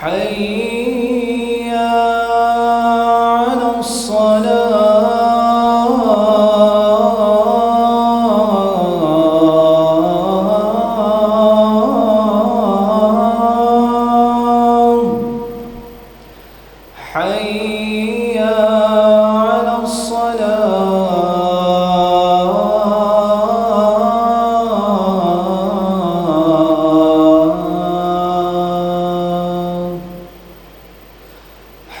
حي على الصلاة حي على الصلاة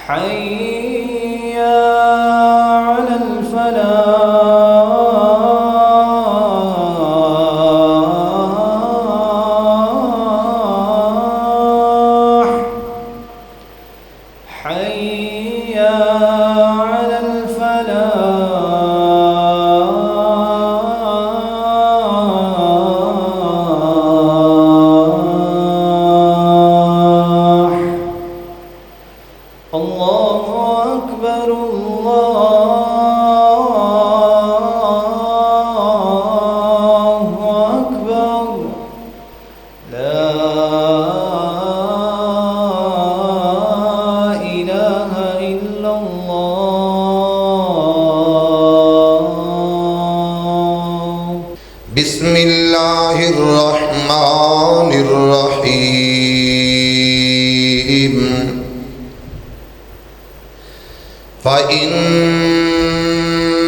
حي على الفلاح حي على الفلاح الله أكبر الله أكبر لا إله إلا الله بسم الله الرحمن الرحيم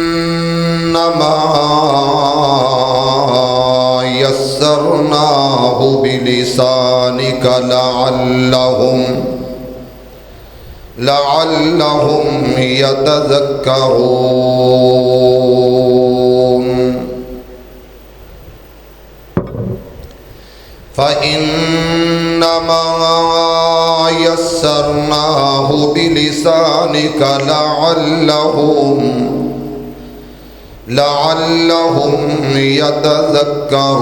فإنما يسرناه بلسانك لعلهم يتذكرون فإنما يسرناه بلسانك لعلهم يتذكرون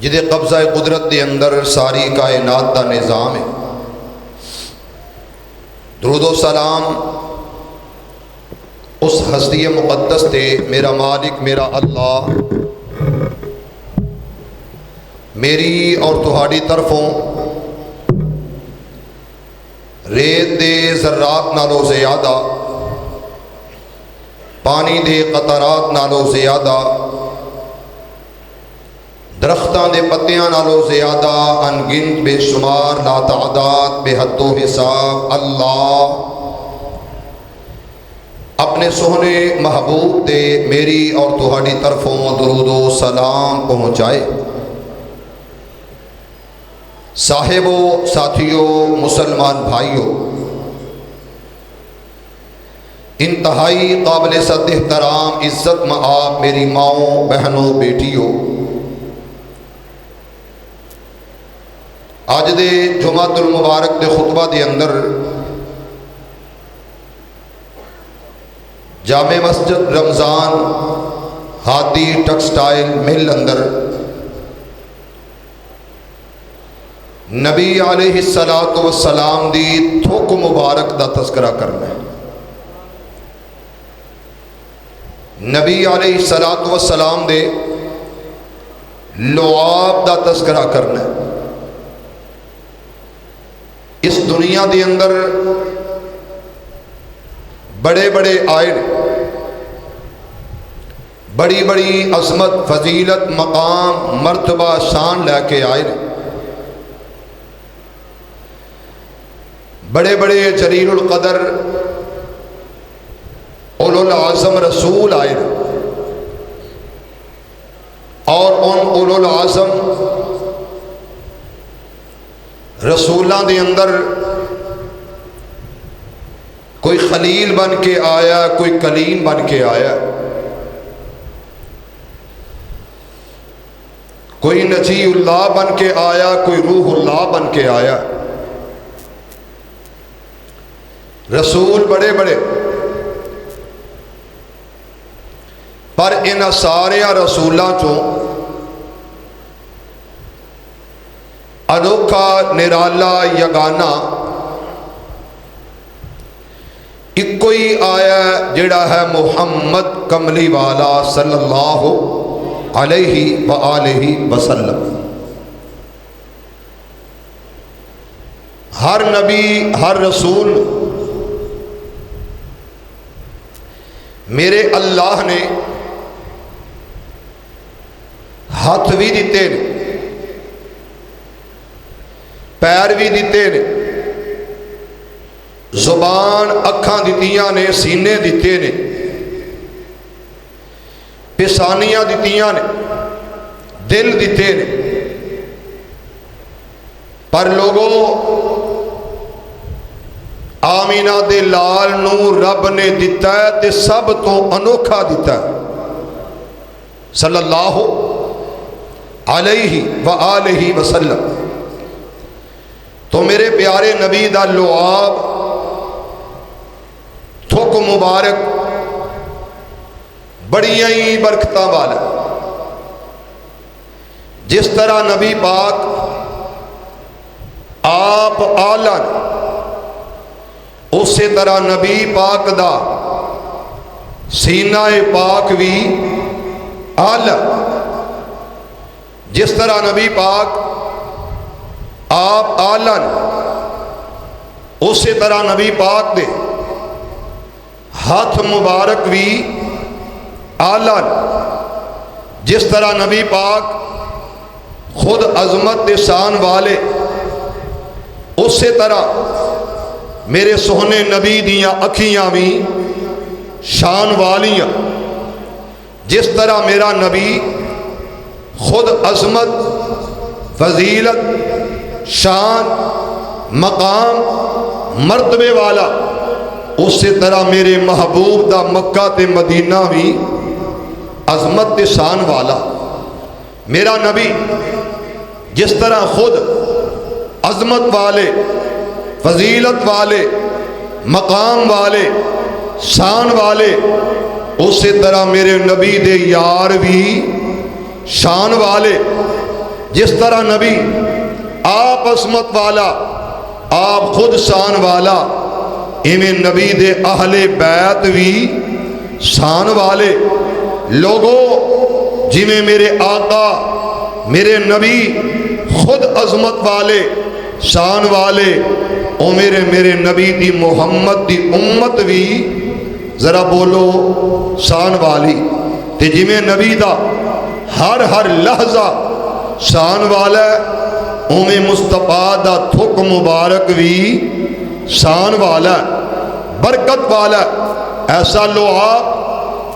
جدے قبضہ قدرت دے اندر ساری کائنات دا نظام ہے۔ درود و سلام اس ہستی مقدس تے میرا مالک میرا اللہ میری اور تہاڈی طرفوں ریت دے ذرات نالوں زیادہ، پانی دے قطرات نالوں زیادہ، درختاں دے پتیاں نالوں زیادہ، انگنت بے شمار لا تعداد بے حد و حساب اللہ اپنے سوہنے محبوب دے میری اور تہاڈی طرفوں درود و سلام پہنچائے۔ صاحبوں، ساتھیوں، مسلمان بھائیوں، انتہائی قابل صد احترام عزت مآب میری ماؤں، بہنوں، بیٹیوں، آج دے جمعۃ المبارک دے خطبہ دے اندر جامع مسجد رمضان ہادی ٹیکسٹائل مل اندر نبی علیہ السلام دی تھوک مبارک دا تذکرہ کرنا ہے۔ نبی علیہ السلام دے لعاب دا تذکرہ کرنا ہے۔ اس دنیا دے اندر بڑے بڑے آئے، بڑی بڑی عظمت، فضیلت، مقام، مرتبہ، شان لے کے آئے، بڑے بڑے جلیل القدر اولو العظم رسول آئے، اور ان اولو العظم رسولان دے اندر کوئی خلیل بن کے آیا، کوئی کلیم بن کے آیا، کوئی نجی اللہ بن کے آیا، کوئی روح اللہ بن کے آیا۔ رسول بڑے بڑے، پر ان سارے رسولاں چوں انوکھا، نرالا، یگانا ایک کوئی آیا جڑا ہے محمد کملی والا صلی اللہ علیہ وآلہ وسلم۔ ہر نبی، ہر رسول میرے اللہ نے ہاتھ بھی دیتے نے، پیر بھی دیتے نے، زبان اکھاں دتیاں نے، سینے دیتے نے، پسانیاں دتیاں نے، دل دیتے نے، پر لوگوں آمینہ دے لال نو رب نے دیتا ہے تے سب تو انوکھا دیتا ہے صلی اللہ علیہ وآلہ وسلم۔ تو میرے پیارے نبی دا لعاب، تھوک مبارک بڑیاں ہی برکتاں والا، جس طرح نبی پاک آپ آلہ اسی طرح نبی پاک دا سینہ پاک بھی آلہ، جس طرح نبی پاک آپ آلہ اسی طرح نبی پاک دے ہاتھ مبارک بھی آلہ، جس طرح نبی پاک خود عظمت شان والے، اسی طرح میرے سوہنے نبی دیاں اکھیاں بھی شان والیاں، جس طرح میرا نبی خود عظمت، فضیلت، شان، مقام، مرتبے والا، اسی طرح میرے محبوب دا مکہ تے مدینہ بھی عظمت تے شان والا۔ میرا نبی جس طرح خود عظمت والے، فضیلت والے، مقام والے، شان والے، اسی طرح میرے نبی دے یار بھی شان والے، جس طرح نبی آپ عصمت والا، آپ خود شان والا، ایویں نبی دے اہل بیت بھی شان والے لوگوں، جویں میرے آقا میرے نبی خود عظمت والے شان والے، او میرے نبی دی محمد دی امت بھی ذرا بولو شان والی، تے جویں نبی دا ہر لحظہ شان والا ہے، اویں مصطفیٰ دا تھک مبارک بھی شان والا ہے، برکت والا ہے، ایسا لعاب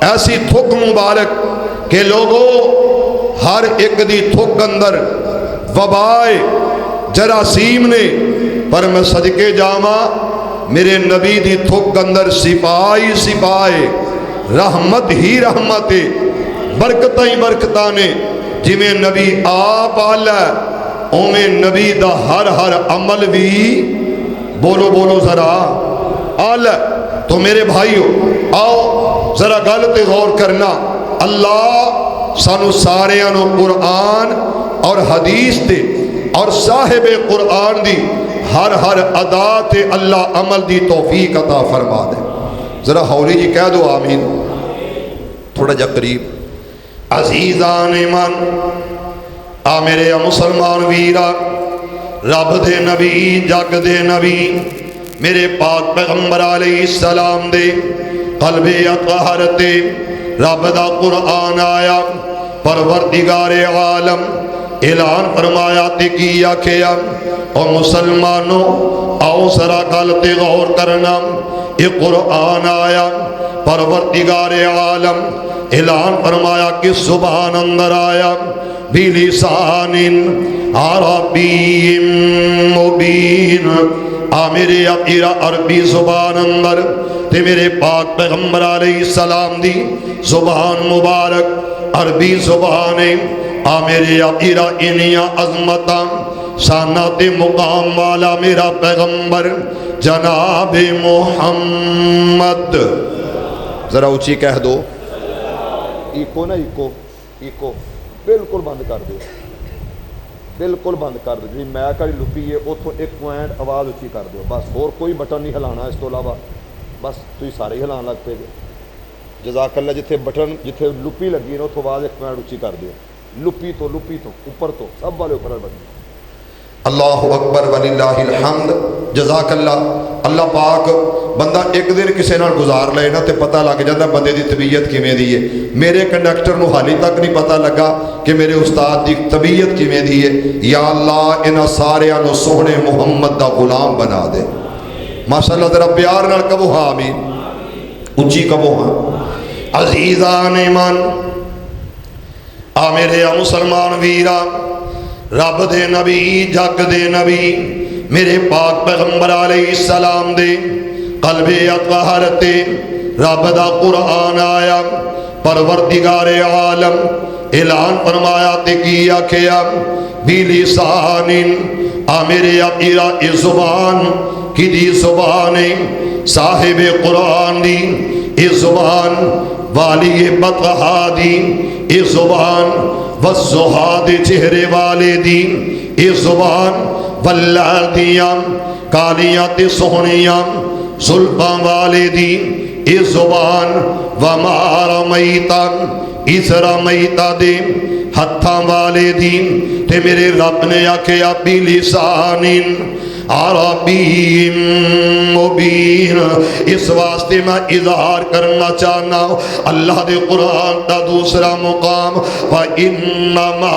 ایسی تھک مبارک کہ لوگوں ہر ایک دی تھک اندر وبائے جراثیم نے، پر میں صدقے جاواں میرے نبی دی تھک اندر سپاہی سپاہے رحمت ہی رحمت برکتاں ہی برکتاں نے، جویں نبی آپ آلہ اویں نبی دا ہر عمل بھی بولو بولو ذرا آلہ۔ تو میرے بھائیو آؤ ذرا گل تے غور کرنا، اللہ سانو ساریاں نو قرآن اور حدیث تے اور صاحب قرآن دی ہر ادا تے اللہ عمل دی توفیق عطا فرما دے۔ ذرا ہولی جی کہہ دو آمین، تھوڑا جا قریب۔ عزیزان من آ میرے مسلمان ویرا، رب دے نبی جگ دے نبی میرے پاک پیغمبر علیہ السلام دے قلب اطہر تے رب دا قرآن آیا، پروردگار عالم اعلان فرمایا تے کیا کیا، او مسلمانوں آؤ ذرا گل تے غور کرنا، یہ قرآن آیا پروردگار عالم اعلان فرمایا کہ سبحان اندر آیا بلسان عربی مبین، میرے اپیرا عربی زبان اندر تے میرے پاک پیغمبر علیہ السلام دی زبان مبارک عربی زبانے، میرے اپیرا انیا عظمتاں شانات مقام والا میرا پیغمبر جناب محمد، ذرا اونچی کہہ دو، ایکو نا ایکو بالکل بند کر دو، بالکل بند کر دو، جی میں کڑی لپی ہے اتوں ایک پوائنٹ آواز اچھی کر دو بس، اور کوئی بٹن نہیں ہلانا اس تو علاوہ، بس تھی سارے ہی ہلان لگ پے گے، جزاک اللہ، جتھے بٹن جتھے لپی لگی ہے اتوں آواز ایک پوائنٹ اچھی کر دو، لپی تو اوپر تو سب والے اوپر بٹن۔ اللہ اکبر وللہ الحمد، جزاک اللہ۔ اللہ پاک بندہ ایک دن کسے نال گزار لے نا تے پتہ لگ جاتا بندے دی طبیعت کیویں دی ہے۔ میرے کنڈکٹر نو حالی تک نہیں پتہ لگا کہ میرے استاد دی طبیعت کیویں دی ہے۔ یا اللہ انہاں ساریاں نو سوہنے محمد دا غلام بنا دے۔ ماشاءاللہ ذرا پیار نال کہو ہاں آمین، اونچی کہو ہاں۔ عزیزان ایمان آ میرے مسلمان ویرا، رب دے نبی جگ دے نبی میرے پاک پیغمبر علیہ السلام دے قلب اطہر تے رب دا قرآن آیا، پروردگار عالم اعلان فرمایا تے کیا کیا بلسان، میرے اپیرا اس زبان کی دی زبان صاحب قرآن دی، اس زبان والی بطحا دی، اس زبان والزہاد چہرے والے دی، اس زبان واللہ دیاں کالیاں تے سہنیاں زلفاں والے دی، اس زبان وما رمیتا اس رمیتا دے ہتھاں والے دی، تے میرے رب نے آکھیا بلسان عربی مبین۔ اس واسطے میں اظہار کرنا چاہنا اللہ دے قرآن دا دوسرا مقام، وَإِنَّمَا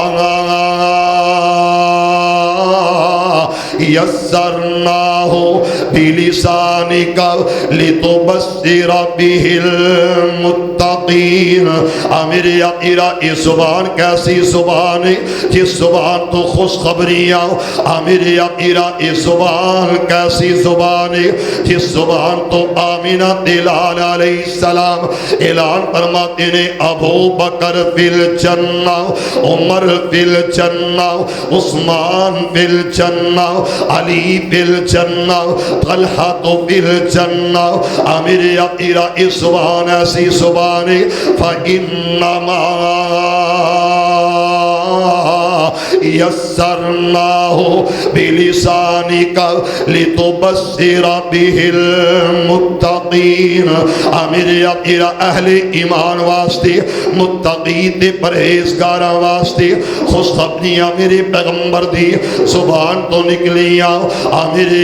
يَسَّرْنَاهُ بِلِسَانِكَ لِتُبَصِّرَ بِهِ الْمُتَّقِينَ۔ میرے اپیرا یہ زبان کیسی زبان ہے جس زبان تو خوشخبریاں، میرے اپیرا یہ زبان کیسی زبان ہے جس زبان تو آمینہ دلال علیہ السلام اعلان فرماتے نے ابو بکر فی الجنہ، عمر فی الجنہ، عثمان فی الجنہ، علی فی الجنہ، طلحہ فی الجنہ۔ میرے اپیرا اس زبان ایسی زبان ہے، فَإِنَّمَا یسرناہ بلسانک لتبصر بہ المتقین. میرے اہل ایمان واسطے، متقی تے پرہیزگاراں واسطے خوشخبریاں میرے پیغمبر دی زبان تو نکلیاں. میرے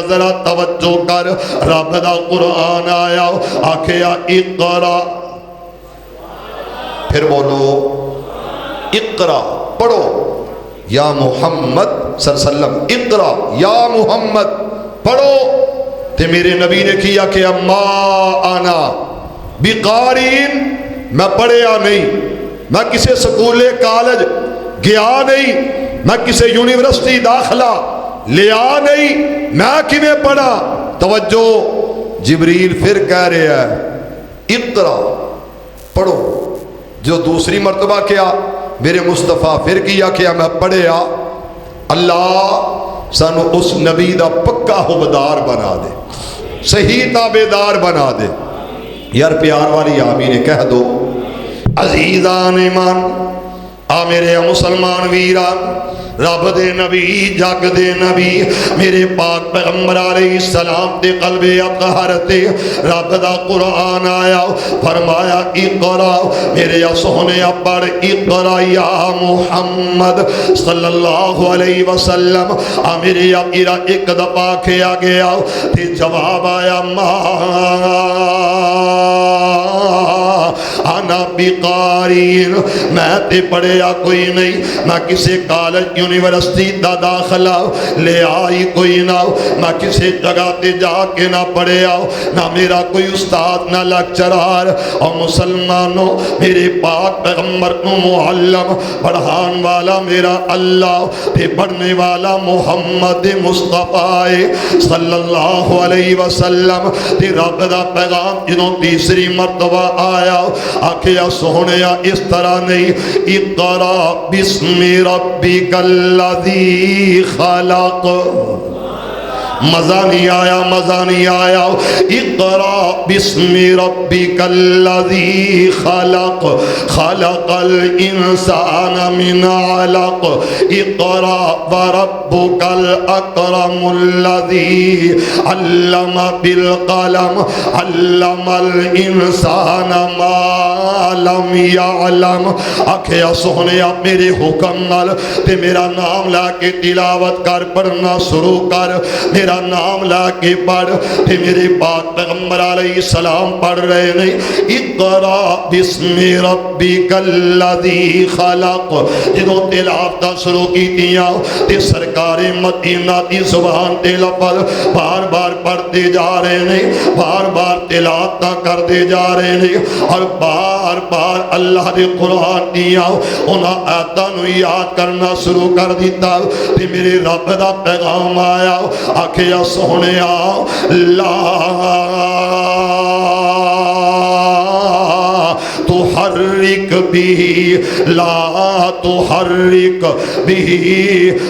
ذرا توجہ کر، رب دا قرآن آیا آکھیا اقرا، پھر بولو اقرا، پڑھو یا محمد صلی اللہ علیہ وسلم، اقرا یا محمد پڑھو. تے میرے نبی نے کیا کہ ما انا بقارئ، میں پڑھیا نہیں، میں کسی سکول کالج گیا نہیں، میں کسی یونیورسٹی داخلہ لیا نہیں، میں کیویں پڑھا؟ توجہ، جبریل پھر کہہ رہے ہیں اقرا، پڑھو. جو دوسری مرتبہ کیا میرے مصطفیٰ پھر کیا میں پڑھیا. اللہ سانو اس نبی دا پکا حبدار بنا دے، صحیح تابعدار بنا دے. یار پیار والی آمین کہہ دو. عزیزان ایمان، میرے مسلمان ویران، رب دے نبی، جگ دے نبی، میرے پاک پیغمبر علیہ السلام دے قلب اطہر تے رب دا قرآن آیا، فرمایا اقرا، میرے سونے پڑھ اقرا یا محمد صلی اللہ علیہ وسلم. میرے ایک دفعہ کیا گیا تے جواب آیا ما انا بقارئ، میں تے پڑھیا کوئی نہیں، میں کسی کالج یونیورسٹی دا داخلہ لے آئی کوئی نہ، میں کسی جگہ تے جا کے نہ پڑھیا، نہ میرا کوئی استاد نہ لیکچرار. اور مسلمانوں، میرے پاک پیغمبر کو معلم پڑھان والا میرا اللہ تے پڑھنے والا محمد مصطفیٰ صلی اللہ علیہ وسلم. تے رب دا پیغام جنہوں تیسری مرتبہ آیا آکھیا سونیا اس طرح نہیں، اقرا بسم ربک الذی خلق. مزہ نہیں آیا، مزہ نہیں آیا. اقرا بسم ربک الذی خلق، خلق الانسان من علق، اقرا وربک الاکرم الذی علم بالقلم، علم الانسان ما لم یعلم. آکھیا سونیا میرے حکم نال تے میرا نام لا کے تلاوت کر، پڑھنا شروع کر، میرا نام لا کے پڑھ. تے میرے پاک پیغمبر علیہ السلام پڑھ رہے ہیں اقرا بسم ربک الذی خلق. جنہوں تلاوت شروع کی دیا تے سرکار مدینہ دی زبان تے لفظ بار بار پڑھتے جا رہے ہیں، بار بار تلاوت کرتے جا رہے ہیں، اور بار بار اللہ دے قرآن دیا انہاں آیاتاں نوں یاد کرنا شروع کر دیتا. تے میرے رب دا پیغام آیا آکھیا سونیا لا تحرک بھی، لا تحرک بھی.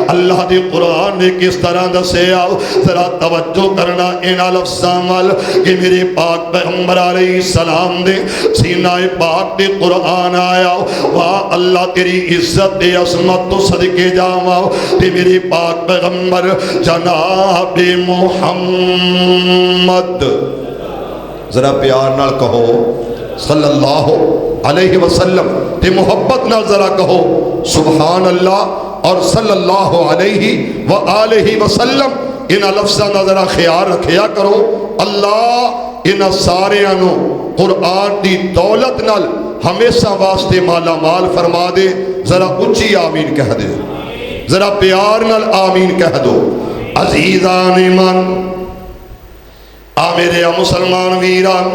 اللہ دے قرآن نے کس طرح دسے آؤ، ذرا توجہ کرنا ان لفظاں وال کہ میرے پاک پیغمبر علیہ السلام دے سینہ پاک دے قرآن آیا. واہ اللہ تیری عزت دے عظمت تو صدقے جاواں تے میرے پاک پیغمبر جناب محمد، ذرا پیار نال کہو صلی اللہ علیہ وسلم، تے محبت نال ذرا کہو سبحان اللہ اور صلی اللہ علیہ وآلہ وسلم. ان لفظاں دا ذرا خیال رکھیا کرو. اللہ ان سارے انو قرآن دی دولت نال ہمیشہ واسطے مالا مال فرما دے. ذرا اچھی آمین کہہ دے، ذرا پیار نال آمین کہہ دو. عزیزان ایمان، میرے مسلمان ویران،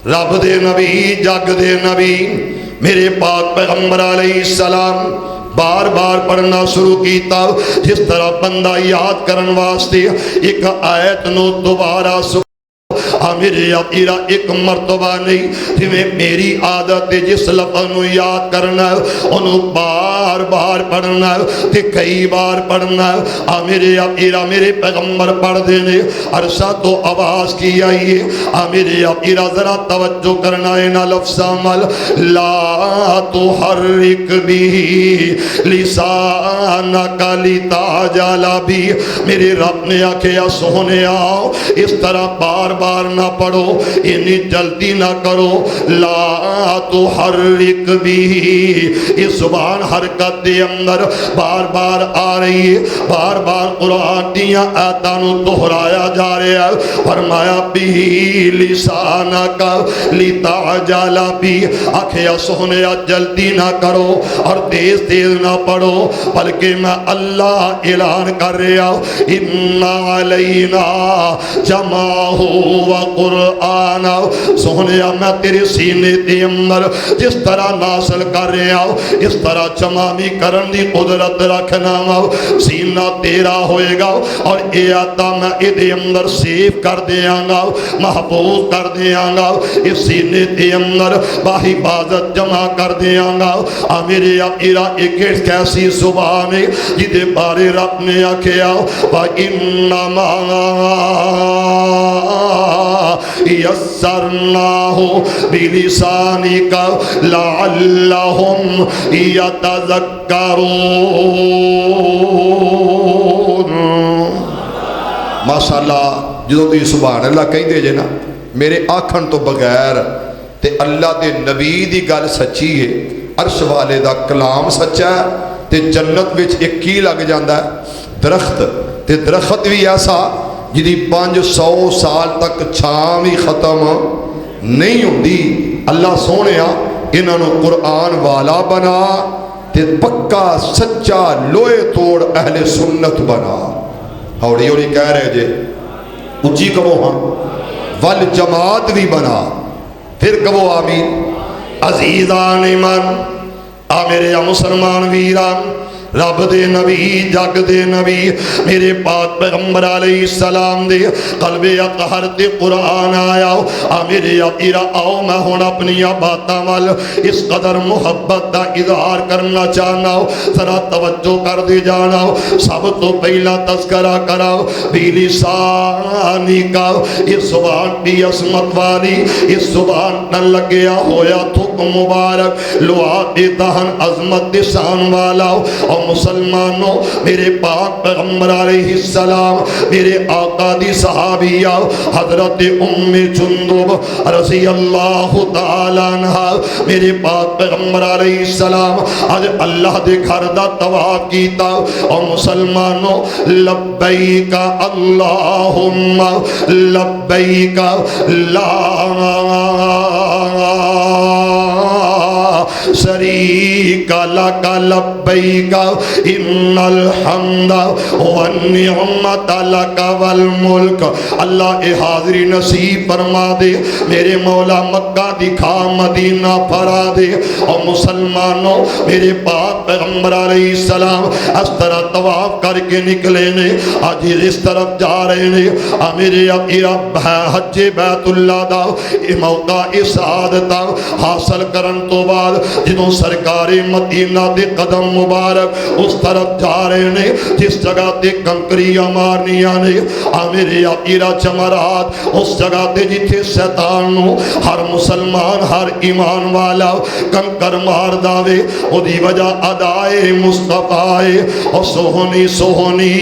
رب دے نبی، جگ دے نبی، میرے پاک پیغمبر علیہ السلام بار بار پڑھنا شروع کیتا جس طرح بندہ یاد کرن واسطے ایک آیت نو دوبارہ میرے اپیرا ایک مرتبہ نہیں، جی میں میری عادت جس لفظ نو یاد کرنا انہوں بار بار بار پڑھنا تے کئی بار پڑھنا آ میرے آقا میرے پیغمبر پڑھ دینے عرصہ تو آواز کی آئیے آ میرے آقا ذرا توجہ کرنا ہے نا لفظ عمل لا تحرک بھی لسانک لتعجل بھی میرے رب نے آکھیا سونے آؤ اس طرح بار بار نہ پڑھو انی جلدی نہ کرو لا تحرک بھی یہ زبان حرکت دے اندر بار بار آ رہی ہے بار بار قرآن دیا آیاتوں دہرایا جا رہا ہے فرمایا بھی لسانک لتعجل بھی آکھیا سونے جلدی نہ کرو اور تیز تیز نہ پڑھو بلکہ میں اللہ اعلان کر رہا ہوں ان علینا جمعہ و قرآن سونیا میں تیرے سینے دے اندر جس طرح نازل کر رہا ہوں اس طرح جمع بھی کرن دی قدرت رکھنا ہوں سینہ تیرا ہوئے گا اور اے آتا میں ادھے اندر سیف کر دیاں گا محفوظ کر دیاں گا اس سینے دے اندر باحفاظت جمع کر دیاں گا میرے آقا ایک کیسی زبان ہے جدے بارے رب نے آکھیا وَإِنَّمَا يَسَّرْنَاهُ بِلِسَانِكَ لَعَلَّهُمْ يَتَذَكَّرُونَ ماشاءاللہ جدو تھی سبحان اللہ کہیں دے جے نا میرے آکھن تو بغیر تے اللہ دے نبی دی گل سچی ہے عرش والے دا کلام سچا ہے تے جنت وچ ایک کی لگ جاندہ ہے درخت تے درخت بھی ایسا جدی 500 سال تک چھام ہی ختم نہیں ہوندی اللہ سونیا انہوں نے قرآن والا بنا تے پکا سچا لوئے توڑ اہل سنت بنا ہوڑی ہوڑی کہہ رہے جے اچھی کبو ہاں والجماعت بھی بنا پھر کبو آمین عزیزان من آ میرے مسلمان ویران رب دے نبی جگ دے نبی میرے پاک پیغمبر علیہ السلام دے قلب اطہر تے قرآن آیا آ میرے آقا آؤ میں ہون اپنی باتاں وال اس قدر محبت دا اظہار کرنا چاہنا ذرا توجہ کر دے جانا سب تو پہلا تذکرہ کراؤ بھی لسانی کا اس زبان بھی عصمت والی اس زبان نہ لگیا ہویا تھک مبارک لعا دہن عظمت دسان والا اور مسلمانوں میرے پاک پیغمبر علیہ السلام میرے آقا دی صحابیہ حضرت ام جندب رضی اللہ تعالیٰ عنہ میرے پاک پیغمبر علیہ السلام آج اللہ دے گھر دا طواف کیتا اور مسلمانوں لبیک اللہم لبیک لا شریک لک لبیک ان الحمد والنعمت لک والملک اللہ اے حاضری نصیب فرما دے میرے مولا مکہ دکھا مدینہ پھرا دے اور مسلمانوں میرے پاک پیغمبر علیہ السلام اس طرح طواف کر کے نکلے نے آج اس طرف جا رہے نے میرے آقا حج بیت اللہ دا موقع سعادت حاصل کرن تو بعد جنہوں سرکار مدینہ دے قدم مبارک اس طرف جا رہے نے جس جگہ تے کنکریاں مارنیاں نے میرے آقا جمرات اس جگہ تے جتھے شیطان نو ہر مسلمان ہر ایمان والا کنکر مار داوے او دی وجہ ادائے مصطفی او سہونی سہونی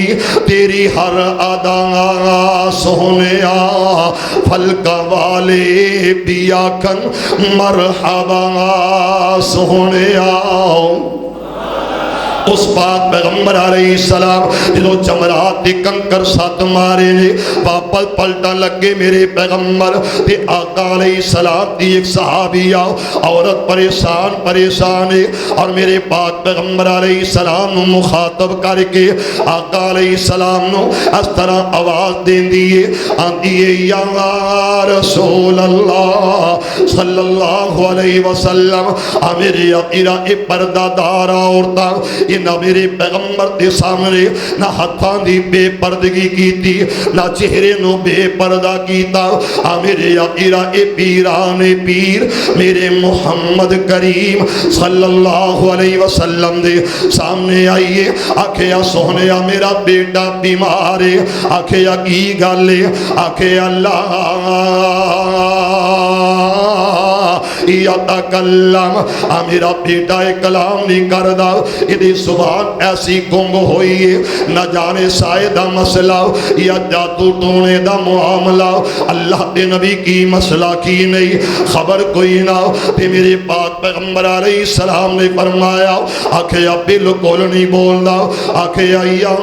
تیری ہر ادا سہونیا فلکا والے بیا کن مرحبا سہونیا اس پاک پیغمبر علیہ السلام جنہوں جمرات دی کنکر ساتھ مارے نے واپس پلٹا لگے میرے پیغمبر تے آقا علیہ السلام دی ایک صحابیہ عورت پریشان پریشان ہے اور میرے پاک پیغمبر علیہ السلام نو مخاطب کر کے آقا علیہ السلام نو اس طرح آواز دین دیئے آندیے یا رسول اللہ صلی اللہ علیہ وسلم میرے آقا اے پردہ دارا عورتاں نہ میرے پیغمبر دے سامنے نہ ہتھاں دی بے پردگی کیتی نہ چہرے نو بے پردہ کیتا میرے آقا اے پیران پیر میرے محمد کریم صلی اللہ علیہ وسلم وسلم دے سامنے آئیے. آکھیا سونے میرا بیٹا بیمار ہے. آکھیا کی گل ہے؟ آکھیا اللہ یتکلم، میرا بیٹا کلام نہیں کردا، ایدی زبان ایسی گنگ ہوئی ہے، نہ جانے سائے دا مسئلہ یا جادو ٹونے دا معاملہ. اللہ دے نبی کی مسئلہ کی نہیں خبر کوئی نہ. تے میرے پاک پیغمبر علیہ السلام نے فرمایا آکھیا بالکل نہیں بولنا. آکھیا یا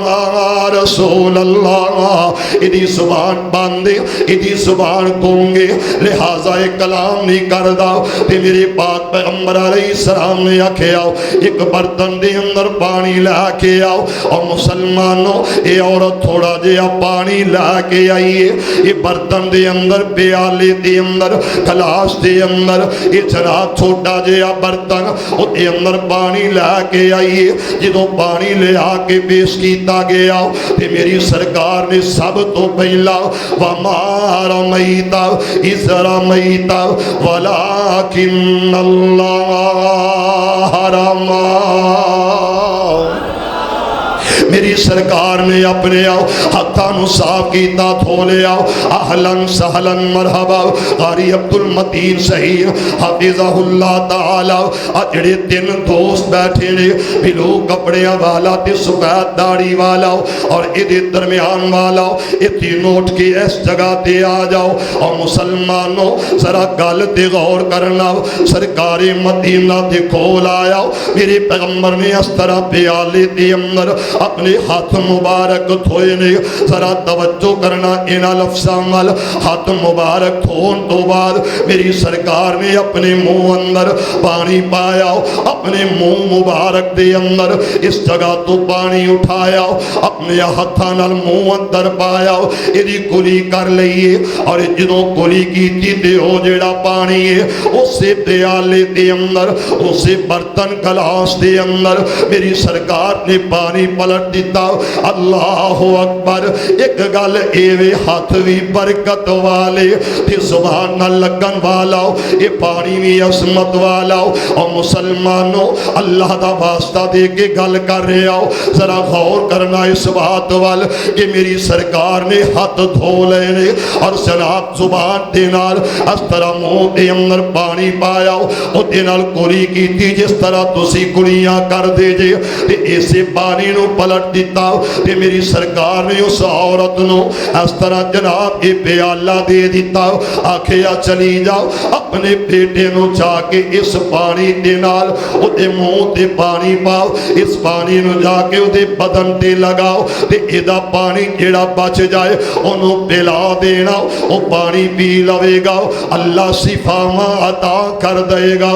رسول اللہ ایدی زبان باندے، ایدی زبان گونگے، لہذا کلام نہیں کردا. تے میرے پاک پیغمبر علیہ السلام نے آکھیا ایک برتن دے اندر پانی لا کے آؤ. اور مسلمانوں اے عورت تھوڑا جہا پانی لا کے آئیے. یہ برتن دے اندر، پیالے دے اندر، گلاس دے اندر، یہ جناب چھوٹا جہا برتن اُتے اندر پانی لا کے آئیے. جدوں پانی لے آ کے پیش کیتا گیا تے میری سرکار نے سب تو پہلا وما رمیت اذ رمیت ولکن اللہ رمی. میری سرکار نے اپنے ہاتھوں صاف کیتا، دھو لیا. اہلن سہلن مرحبا. قاری عبد المتین صحیح حفظہ اللہ تعالی. اجڑے تین دوست بیٹھے نے، بلو کپڑیاں والا تے سفید داڑھی والا اور ادھے درمیان والا، یہ تینوں اٹھ کے اس جگہ تے آ جاؤ. اور مسلمانوں ذرا گل تے غور کرنا. سرکار مدینہ دے کول آیا، میرے پیغمبر نے اس طرح پیالے دے اندر اپنے ہاتھ مبارک دھوئے نے. ذرا توجہ کرنا انہاں لفظاں نال. ہاتھ مبارک دھون تو بعد میری سرکار نے اپنے منہ اندر پانی پایا، اپنے منہ مبارک دے اندر اس جگہ تو پانی اٹھایا، اپنے ہاتھاں نال منہ اندر پایا، ایدی کلی کر لئیے. اور جدوں کلی کیتی تے او جیڑا پانی ہے اسے پیالے دے اندر، اسے برتن گلاس دے اندر میری سرکار نے پانی پلٹ دیتا. اللہ اکبر. ایک گل ایوے ہاتھ بھی برکت والے تے زبان نہ لگن والا، یہ پانی بھی عظمت والا. اور مسلمانوں اللہ دا واسطہ دے کے گل کر رہے ہو، ذرا غور کرنا اس بات وال کہ میری سرکار نے ہاتھ دھو لینے اور جناب زبان دے نال اس طرح منہ دے اندر پانی پایا، او دے نال کلی کیتی جس طرح تسی کلیاں کر دے جے. تے اسے پانی نو پلٹ دیتا تے میری سرکار نے اس عورت نو اس طرح جناب یہ پیالہ دے دیتا. آکھیا چلی جاؤ اپنے بیٹے نو جا کے اس پانی دے نال او دے منہ تے پانی پاؤ، اس پانی نو جا کے او دے بدن تے لگاؤ تے ایدہ پانی جیڑا بچ جائے انہوں پلا دینا، او پانی پی لوے گا، اللہ شفاواں عطا کر دے گا.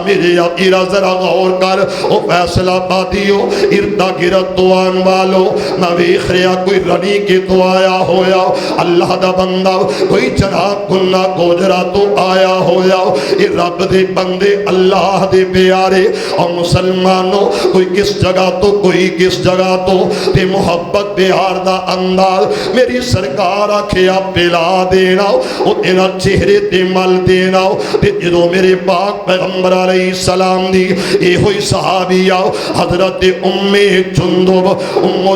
میرے عقیرہ ذرا غور کر. او فیصلہ بادیو اردا گرد تو آن والو میں ویخ رہا کوئی رنی کے تو آیا ہویا، اللہ دا بندہ کوئی جناب گناہ گوجرا تو آیا ہویا. یہ رب دے بندے اللہ دے پیارے اور مسلمانوں کوئی کس جگہ تو کوئی کس جگہ تو تے محبت پیار دا انداز میری سرکار آکھیا پلا دینا، او تینا چہرے تے مل دینا. تے جدو میرے پاک پیغمبر علیہ السلام دی اے ہوئی صحابیہ حضرت ام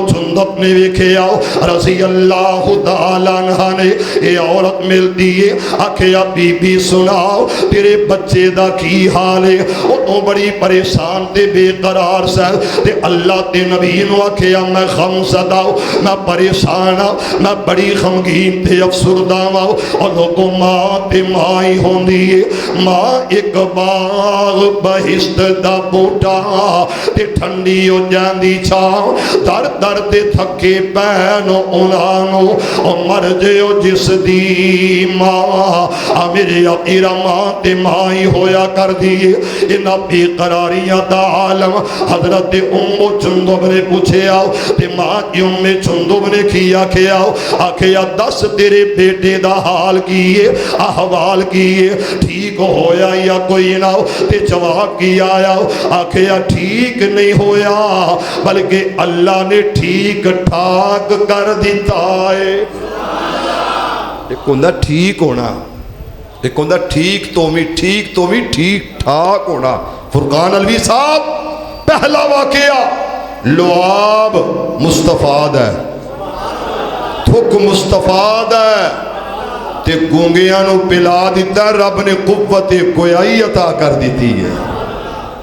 جندب نے ویکھے آؤ رضی اللہ تعالیٰ عنہ نے اے عورت ملتی ہے. آکھیا بی بی سناؤ تیرے بچے دا کی حال ہے؟ او تو بڑی پریشان تے بے قرار سے تے اللہ تے نبی نو آکھیا میں غم زدہ میں پریشان میں بڑی غمگین تے افسردہ اور لوگوں ماں تے ماں ہی ہوندی ہے. ماں ایک باغ بہشت دا بوٹا تے ٹھنڈی ہو جاندی چھاؤ در در دے تھکے پینو انانو اور مر جیو جس دی ماں میرے اپیرا ماں تے ماں ہی ہویا کر دیئے. انہا بے قراریاں دا عالم حضرت جندب نے پوچھے آؤ تے ماں کی جندب نے کیا کہ آؤ آکھیا دس تیرے بیٹے دا حال کیے احوال کیے ٹھیک ہویا یا کوئی نہ تے جواب کیا آؤ آکھیا ٹھیک نہیں ہویا بلکہ اللہ نے ٹھیک ٹھاک کر دیتا ہے. ایک ہوندہ ٹھیک ہونا، ایک ہوندہ ٹھیک تو بھی ٹھیک ٹھاک ہونا. فرقان علوی صاحب پہلا واقعہ لعاب مصطفیٰ دا ہے، تھک مصطفیٰ دا ہے، تے گونگیاں نو پلا دیتا ہے، رب نے قوت گویائی عطا کر دیتی ہے۔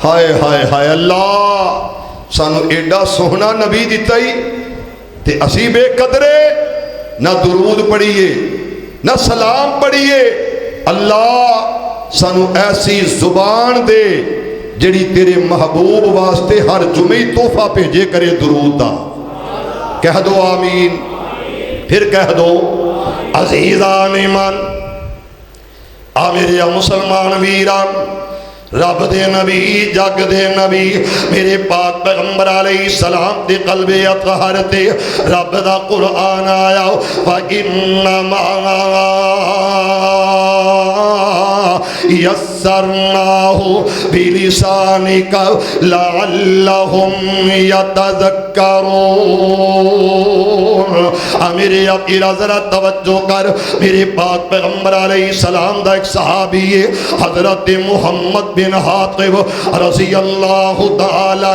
ہائے ہائے ہائے، اللہ سانو ایڈا سوہنا نبی دیتا ہی تے اسی بے قدرے نہ درود پڑھیے نہ سلام پڑھیے۔ اللہ سانو ایسی زبان دے جڑی تیرے محبوب واسطے ہر جمعی تحفہ بھیجے کرے درود دا۔ کہہ دو آمین، پھر کہہ دو عزیزان ایمان۔ آ میرے مسلمان ویران، رب دے نبی جگ دے نبی میرے پاک پیغمبر علیہ السلام دے قلب اطہر تے رب دا قرآن آیا وَإِنَّمَا يَسَّرْنَاهُ بِلِسَانِكَ لَعَلَّهُمْ يَتَذَكَّرُونَ۔ میرے ابیرہ ذرا توجہ کر، میرے پاک پیغمبر علیہ السلام دا ایک صحابی ہے حضرت محمد بن حاطب رضی اللہ تعالی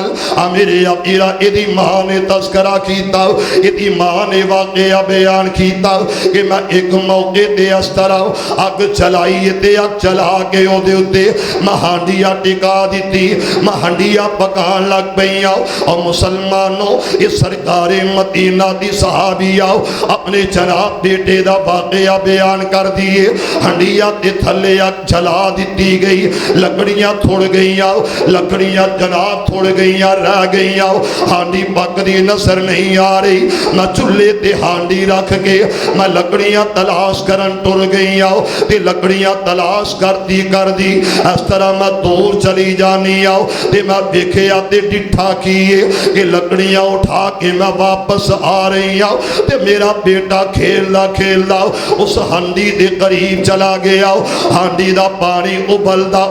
میرے ابیرہ ادھی ماں نے تذکرہ کیتا، ادھی ماں نے واقعہ بیان کیتا کہ میں ایک موقع دے اس طرح اگ چلائی تے اگ چلا کے او دے اتے میں ہانڈیاں ٹکا دیتی، میں ہانڈیاں پکان لگ پئیاں، اور مسلمانوں اس سرکار مدینہ دی صحابیہ اپنے جناب بیٹے دا واقعہ بیان کر دیئے۔ ہانڈیاں تے تھلے اگ جلا دیتی گئی، لکڑیاں تھوڑ گئیاں، لکڑیاں جناب تھوڑ گئیاں رہ گئیاں، ہانڈی پک دی نظر نہیں آ رہی، میں چولہے تے ہانڈی رکھ کے میں لکڑیاں تلاش کرن ٹر گئیاں، تے لکڑیاں تلاش کر دی اس طرح میں دور چلی جانی آؤ تے میں دیکھیا تے ڈٹھا کیے کہ لکڑیاں اٹھا کے میں واپس آ رہی آؤ تے میرا بیٹا کھیلدا کھیلدا اس ہانڈی دے قریب چلا گیا، ہانڈی دا پانی ابلدا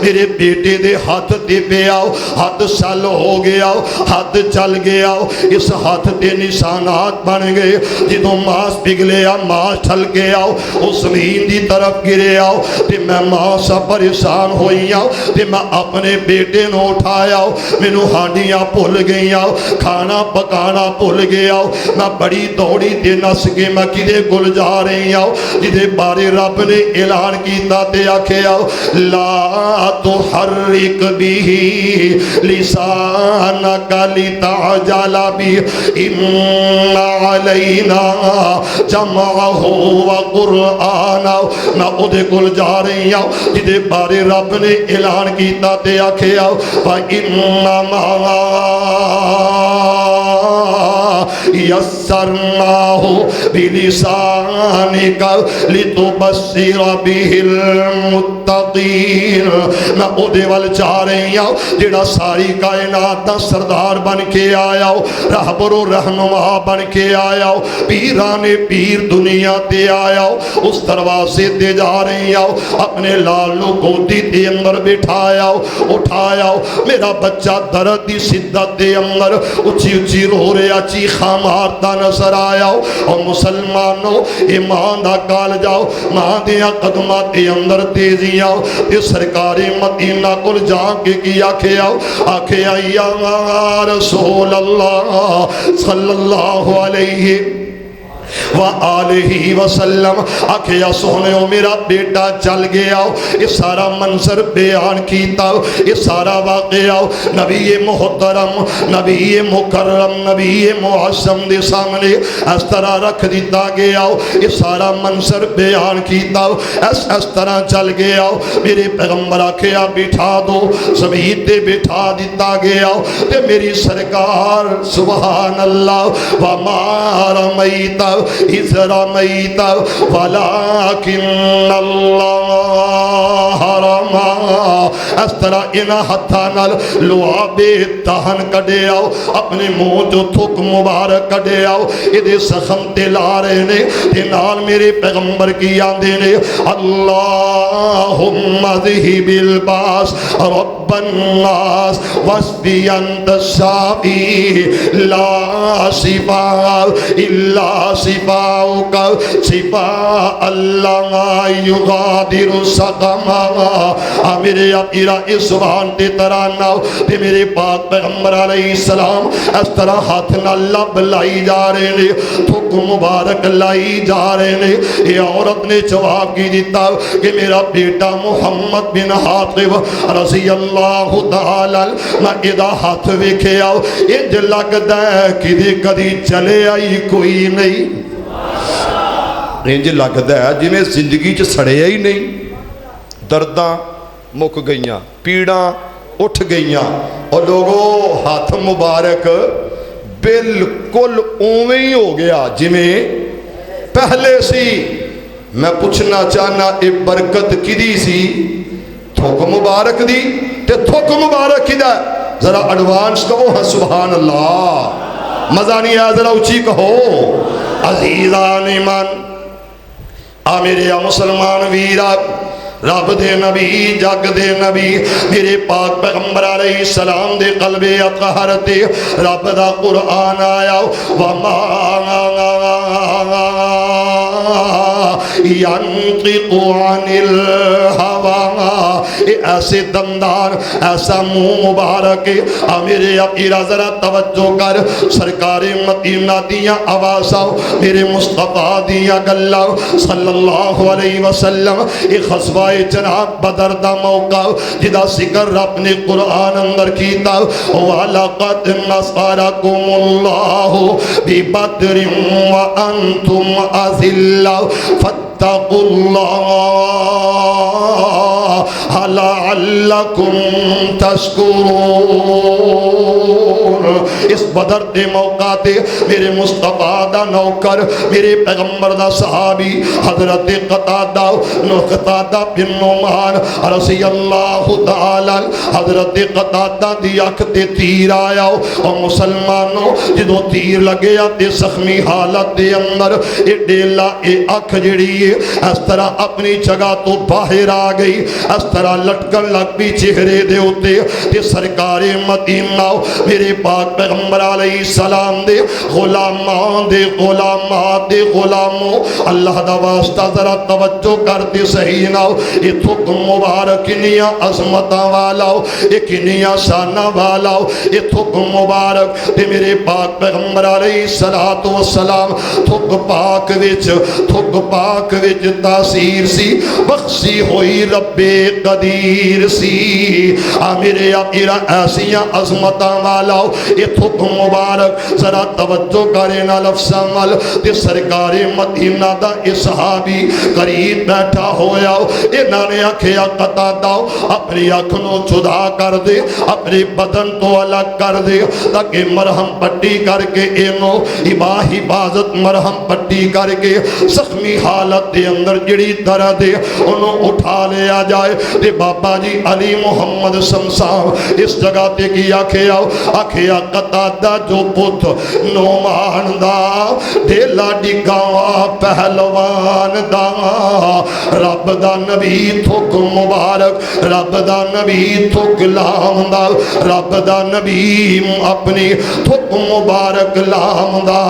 میرے بیٹے دے ہاتھ تے پہ آؤ، ہاتھ سل ہو گیا، ہاتھ چل گیا، اس ہاتھ تے نشانات بن گئے، جدوں ماس پگھلیا ماس چھل گیا، اس زمین دی طرف گرے آؤ تے میں ماں سا پریشان ہوئی آؤ تے میں اپنے بیٹے نو اٹھایا، میں نو ہانڈیاں بھول گئی آؤ، کھانا پکانا بھول گیا، میں بڑی دوڑی تے نس کے میں کدے گل جا رہی آؤ جدے بارے رب نے اعلان کیتا تے آکھے آؤ لا تحرک بھی لسانک لتعجل بھی ان علینا جمعہ وقرآن۔ میں ادھے گل جا رہی ہوں جدے بارے رب نے اعلان کیتا تے آکھے آؤ وَإِنَّمَا يَسَّرْنَاهُ بِلِسَانِكَ لِتُبَصِّرَ بِهِ الْمُتَّقِينَ۔ میں ادھے وال جا رہی ہوں جڑا ساری کائنات دا سردار بن کے آیا ہو، رہبر و رہنما بن کے آیا ہو، پیران پیر دنیا تے آیا ہو، اس دروازے تے جا رہی ہوں اپنے لالو گودی تے اندر بٹھایا ہو، اٹھایا ہو، میرا بچہ درد دی شدت دے اندر اچھی اچھی رو رہا چیخاں مارتا نظر آیا ہو، اور مسلمانوں ایمان دا کال جاؤ ماں دیا قدمات دے اندر تیزیاں تے سرکار مدینہ کل جا کے کی آکھے آؤ آکھے یا رسول اللہ صلی اللہ علیہ وآلہ وسلم آکھے یا سونے ہو میرا بیٹا چل گیا ہو، یہ سارا منظر بیان کیتا ہو، یہ سارا واقعہ ہو نبی محترم نبی مکرم نبی معظم دے سامنے اس طرح رکھ دیتا گیا ہو، یہ سارا منظر بیان کیتا ہو، اس طرح چل گیا ہو، میرے پیغمبر آکھے یا بٹھا دو، زمین تے بٹھا دیتا گیا ہو تے میری سرکار سبحان اللہ وما رمیتا اِذْ رَمَيْتَ وَلَكِنَّ اللَّهَ رَمَى۔ اس طرح انہا ہتھانال لعاب دہن کڈے آؤ، اپنے منہ جو تھک مبارک کڈے آؤ، ادھے سخم تے لارے نے تے نال میرے پیغمبر کی آندے نے اللہم ذہب الباس رب الناس واسبی انت الشافی لا شفاء الا شفاء شفاؤک شفاء لا یغادر سقما۔ میرے اپیرا اس زبان تے ترانہ تے میرے پاک پیغمبر علیہ السلام اس طرح ہاتھ نہ لب لائی جا رہے نے، تھک مبارک لائی جا رہے نے۔ یہ عورت نے جواب کی دیتا کہ میرا بیٹا محمد بن حاطب رضی اللہ تعالی میں ادا ہاتھ ویکھے آؤ انج لگدا ہے کدی کدی چلے آئی کوئی نہیں، انج لگدا ہے جویں زندگی چ سڑیا ہی نہیں، درداں مک گئیاں، پیڑاں اٹھ گئیاں، اور لوگوں ہاتھ مبارک بالکل اوویں ہی ہو گیا جویں پہلے سی۔ میں پوچھنا چاہنا اے برکت کدی سی؟ تھوک مبارک دی تے تھوک مبارک کدا؟ ذرا ایڈوانس کہو ہاں سبحان اللہ، مزہ نہیں آیا ذرا اونچی کہو۔ عزیزان ایمان آ میرے مسلمان ویرا، رب دے نبی جگ دے نبی میرے پاک پیغمبر علیہ السلام دے قلب اطہر تے رب دا قرآن آیا وما ينطق عن الهوى۔ ایسے دندار ایسا منہ مبارک میرے اپیرا ذرا توجہ کر، سرکار مدینہ دیا آوازاں میرے مصطفیٰ دیا گلاں صلی اللہ علیہ وسلم۔ ایک غزوہ جناب بدر دا موقع جدا ذکر رب نے قرآن اندر کیتا وَلَقَدْ نَصَرَكُمُ اللَّهُ بِبَدْرٍ وَأَنْتُمْ أَذِلَّةٌ فَاتَّقُوا اللَّهَ لَعَلَّكُمْ تَشْكُرُونَ۔ اس بدر دے موقع تے میرے مصطفیٰ دا نوکر میرے پیغمبر دا صحابی حضرت قتادہ بن نعمان رضی اللہ تعالی حضرت قتادہ دی اکھ تے تیر آیا، اور مسلمانوں جدو تیر لگیا تے زخمی حالت دے اندر اے ڈیلا اے اکھ جڑی ہے اس طرح اپنی جگہ تو باہر آ گئی، اس طرح لٹکن لگ بھی چہرے دے ہوتے تے سرکار مدینہ میرے پاک پیغمبر علیہ السلام دے غلاموں دے غلاموں اللہ دا واسطہ ذرا توجہ کرتے صحیح نہ یہ تھک مبارک کنیاں عظمتاں والا یہ کنیاں شانہ والا یہ تھک مبارک تے میرے پاک پیغمبر علیہ السلام تھک پاک وچ تاثیر سی بخشی ہوئی رب قدیر سی۔ میرے اپیرا ایسیاں عظمتاں والا یہ تھک مبارک ذرا توجہ کرے نہ لفظ عمل تے سرکار مدینہ دا یہ صحابی قریب بیٹھا ہویا انہاں نے آکھیا قتادہ اپنی آنکھوں جدا کر دے، اپنے بدن تو الگ کر دے تاکہ مرہم پٹی کر کے اینو حفاظت مرہم پٹی کر کے زخمی حالت دے اندر جڑی درد ہے انہوں اٹھا لیا جائے۔ تے بابا جی علی محمد سمسام اس جگہ تے کی آکھیا قتادہ جو پت نعمان دا ڈھیلا ڈگاوا پہلوان دا رب دا نبی تھک مبارک رب دا نبی تھک لام دا رب دا نبی اپنی تھک مبارک لام دا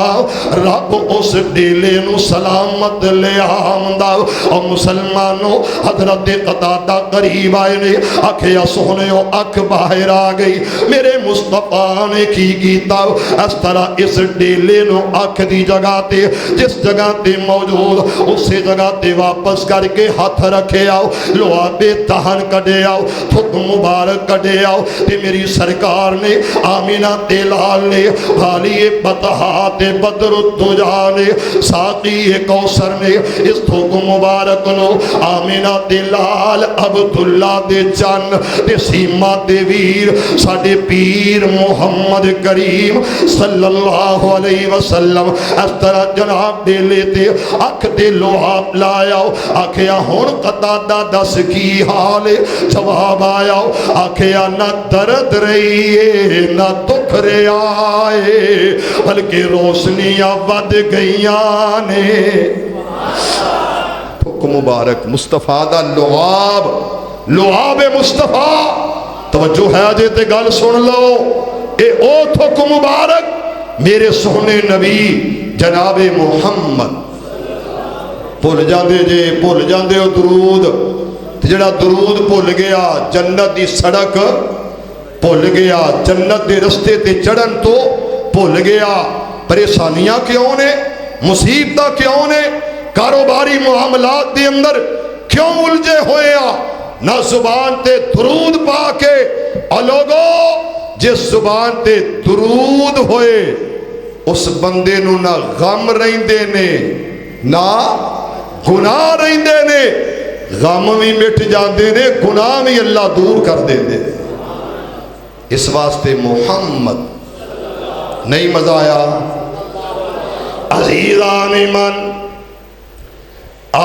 رب اس ڈیلے نو سلامت لے آم دا۔ اور مسلمانوں حضرت قتادہ قریب آئے نے آکھیا سونےو اکھ باہر آ گئی، میرے مصطفیٰ نے کی کیتا اس طرح اس ڈیلے نو اکھ دی جگہ تے جس جگہ تے موجود اسی جگہ تے واپس کر کے ہاتھ رکھے آؤ، لعاب دہن کڈے آؤ، تھک مبارک کڈے آؤ تے میری سرکار نے آمینہ تیلال نے بھالی بطحا تے بدر الدجا نے ساقی کوثر نے اس تھک مبارک نو آمینہ تیلال عبداللہ دے جان تے سیما دے ویر ساڑے پیر محمد کریم صلی اللہ علیہ وسلم اس طرح جناب دے لیتے اکھ دے لعاب لائیاؤ آکھیا ہون قتادہ دس کی حالے جواب آیاؤ آکھیا نہ درد رہیے نہ دکھ رہے آئے بلکہ روشنیاں ود گئیاں نے۔ تھک مبارک مصطفیٰ دا لعاب مصطفیٰ توجہ ہے جے تے گل سن لو اے او تھک مبارک میرے سونے نبی جناب محمد بھول جاندے ہو درود تے جڑا درود بھول گیا جنت دی سڑک بھول گیا جنت دے رستے تے چڑھن تو بھول گیا پریشانیاں کیوں نے مصیبتاں کیوں نے کاروباری معاملات دے اندر کیوں الجھے ہوئے آ نہ زبان تے درود پا کے اور لوگو جس زبان تے درود ہوئے اس بندے نو نہ غم رہندے نے نہ گناہ رہندے نے غم بھی مٹ جاندے نے گناہ بھی اللہ دور کر دے دے اس واسطے محمد نہیں مزہ آیا عزیزان ایمان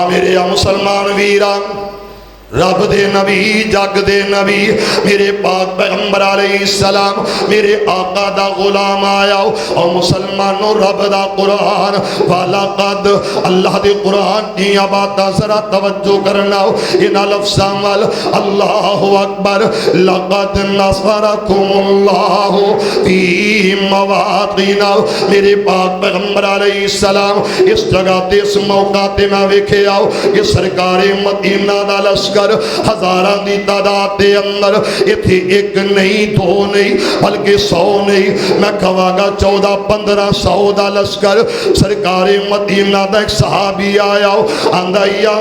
میرے مسلمان ویران رب دے نبی جگ دے نبی میرے پاک پیغمبر علیہ السلام میرے آقا دا غلام آیا اور مسلمانوں رب دا قرآن وَلَقَدْ اللہ دے قرآن کی باتاں ذرا توجہ کرنا ان لفظاں وال اللہ اکبر لقد نصرکم اللہ فی مواطن میرے پاک پیغمبر علیہ السلام اس جگہ تے اس موقع تے میں ویکھے آؤ کہ سرکار مدینہ دا لشکر ہزاران دی تعداد دے اندر اتھے ایک نہیں دو نہیں بلکہ 100 نہیں میں کہواں گا 14-1500 دا لشکر سرکار مدینہ دا ایک صحابی آیا آندہ یا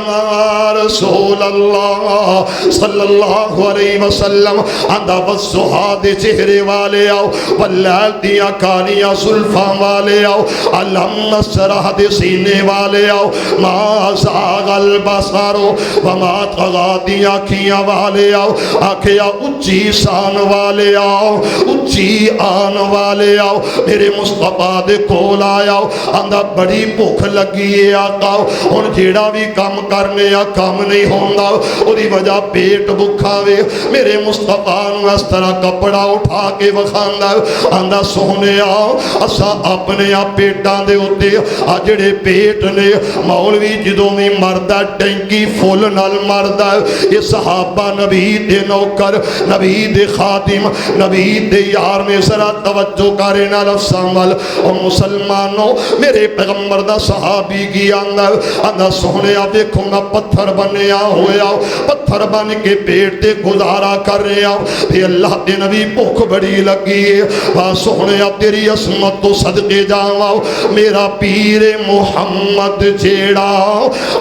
رسول اللہ صلی اللہ علیہ وسلم آندہ والضحیٰ دے چہرے والے آؤ واللیل دیا کالیاں زلفاں والے آؤ علم نصرہ دے سینے والے آؤ ما زاغ البصر وما طغى دی آنکھیاں والے آؤ آنکھیاں اچھی شان والے آؤ اچھی آن والے آؤ میرے مصطفیٰ دے کول آیا آندہ بڑی بھوک لگی ہے آقا ہن جیڑا بھی کام کرنے یا کام نہیں ہوندا اودی وجہ پیٹ بھکھا وے میرے مصطفیٰ نو اس طرح کپڑا اٹھا کے وکھاندا آندہ سونے آؤ اساں اپنے پیٹاں دے اوتے آ جڑے پیٹ نے مولوی جدوں بھی مردا ٹینکی فل نال مردا یہ صحابہ نبی دے نوکر نبی دے خادم نبی دے یار میں ذرا توجہ کرے نہ لفظاں اور مسلمانوں میرے پیغمبر دا صحابی کی آندہ سونے آ دیکھو میں پتھر بنیا ہویا پتھر بن کے پیٹ دے گزارا کر رہے پھر اللہ دے نبی بھوک بڑی لگی ہے سونے آ تیری عصمت تو صدقے جاؤ میرا پیر محمد جیڑا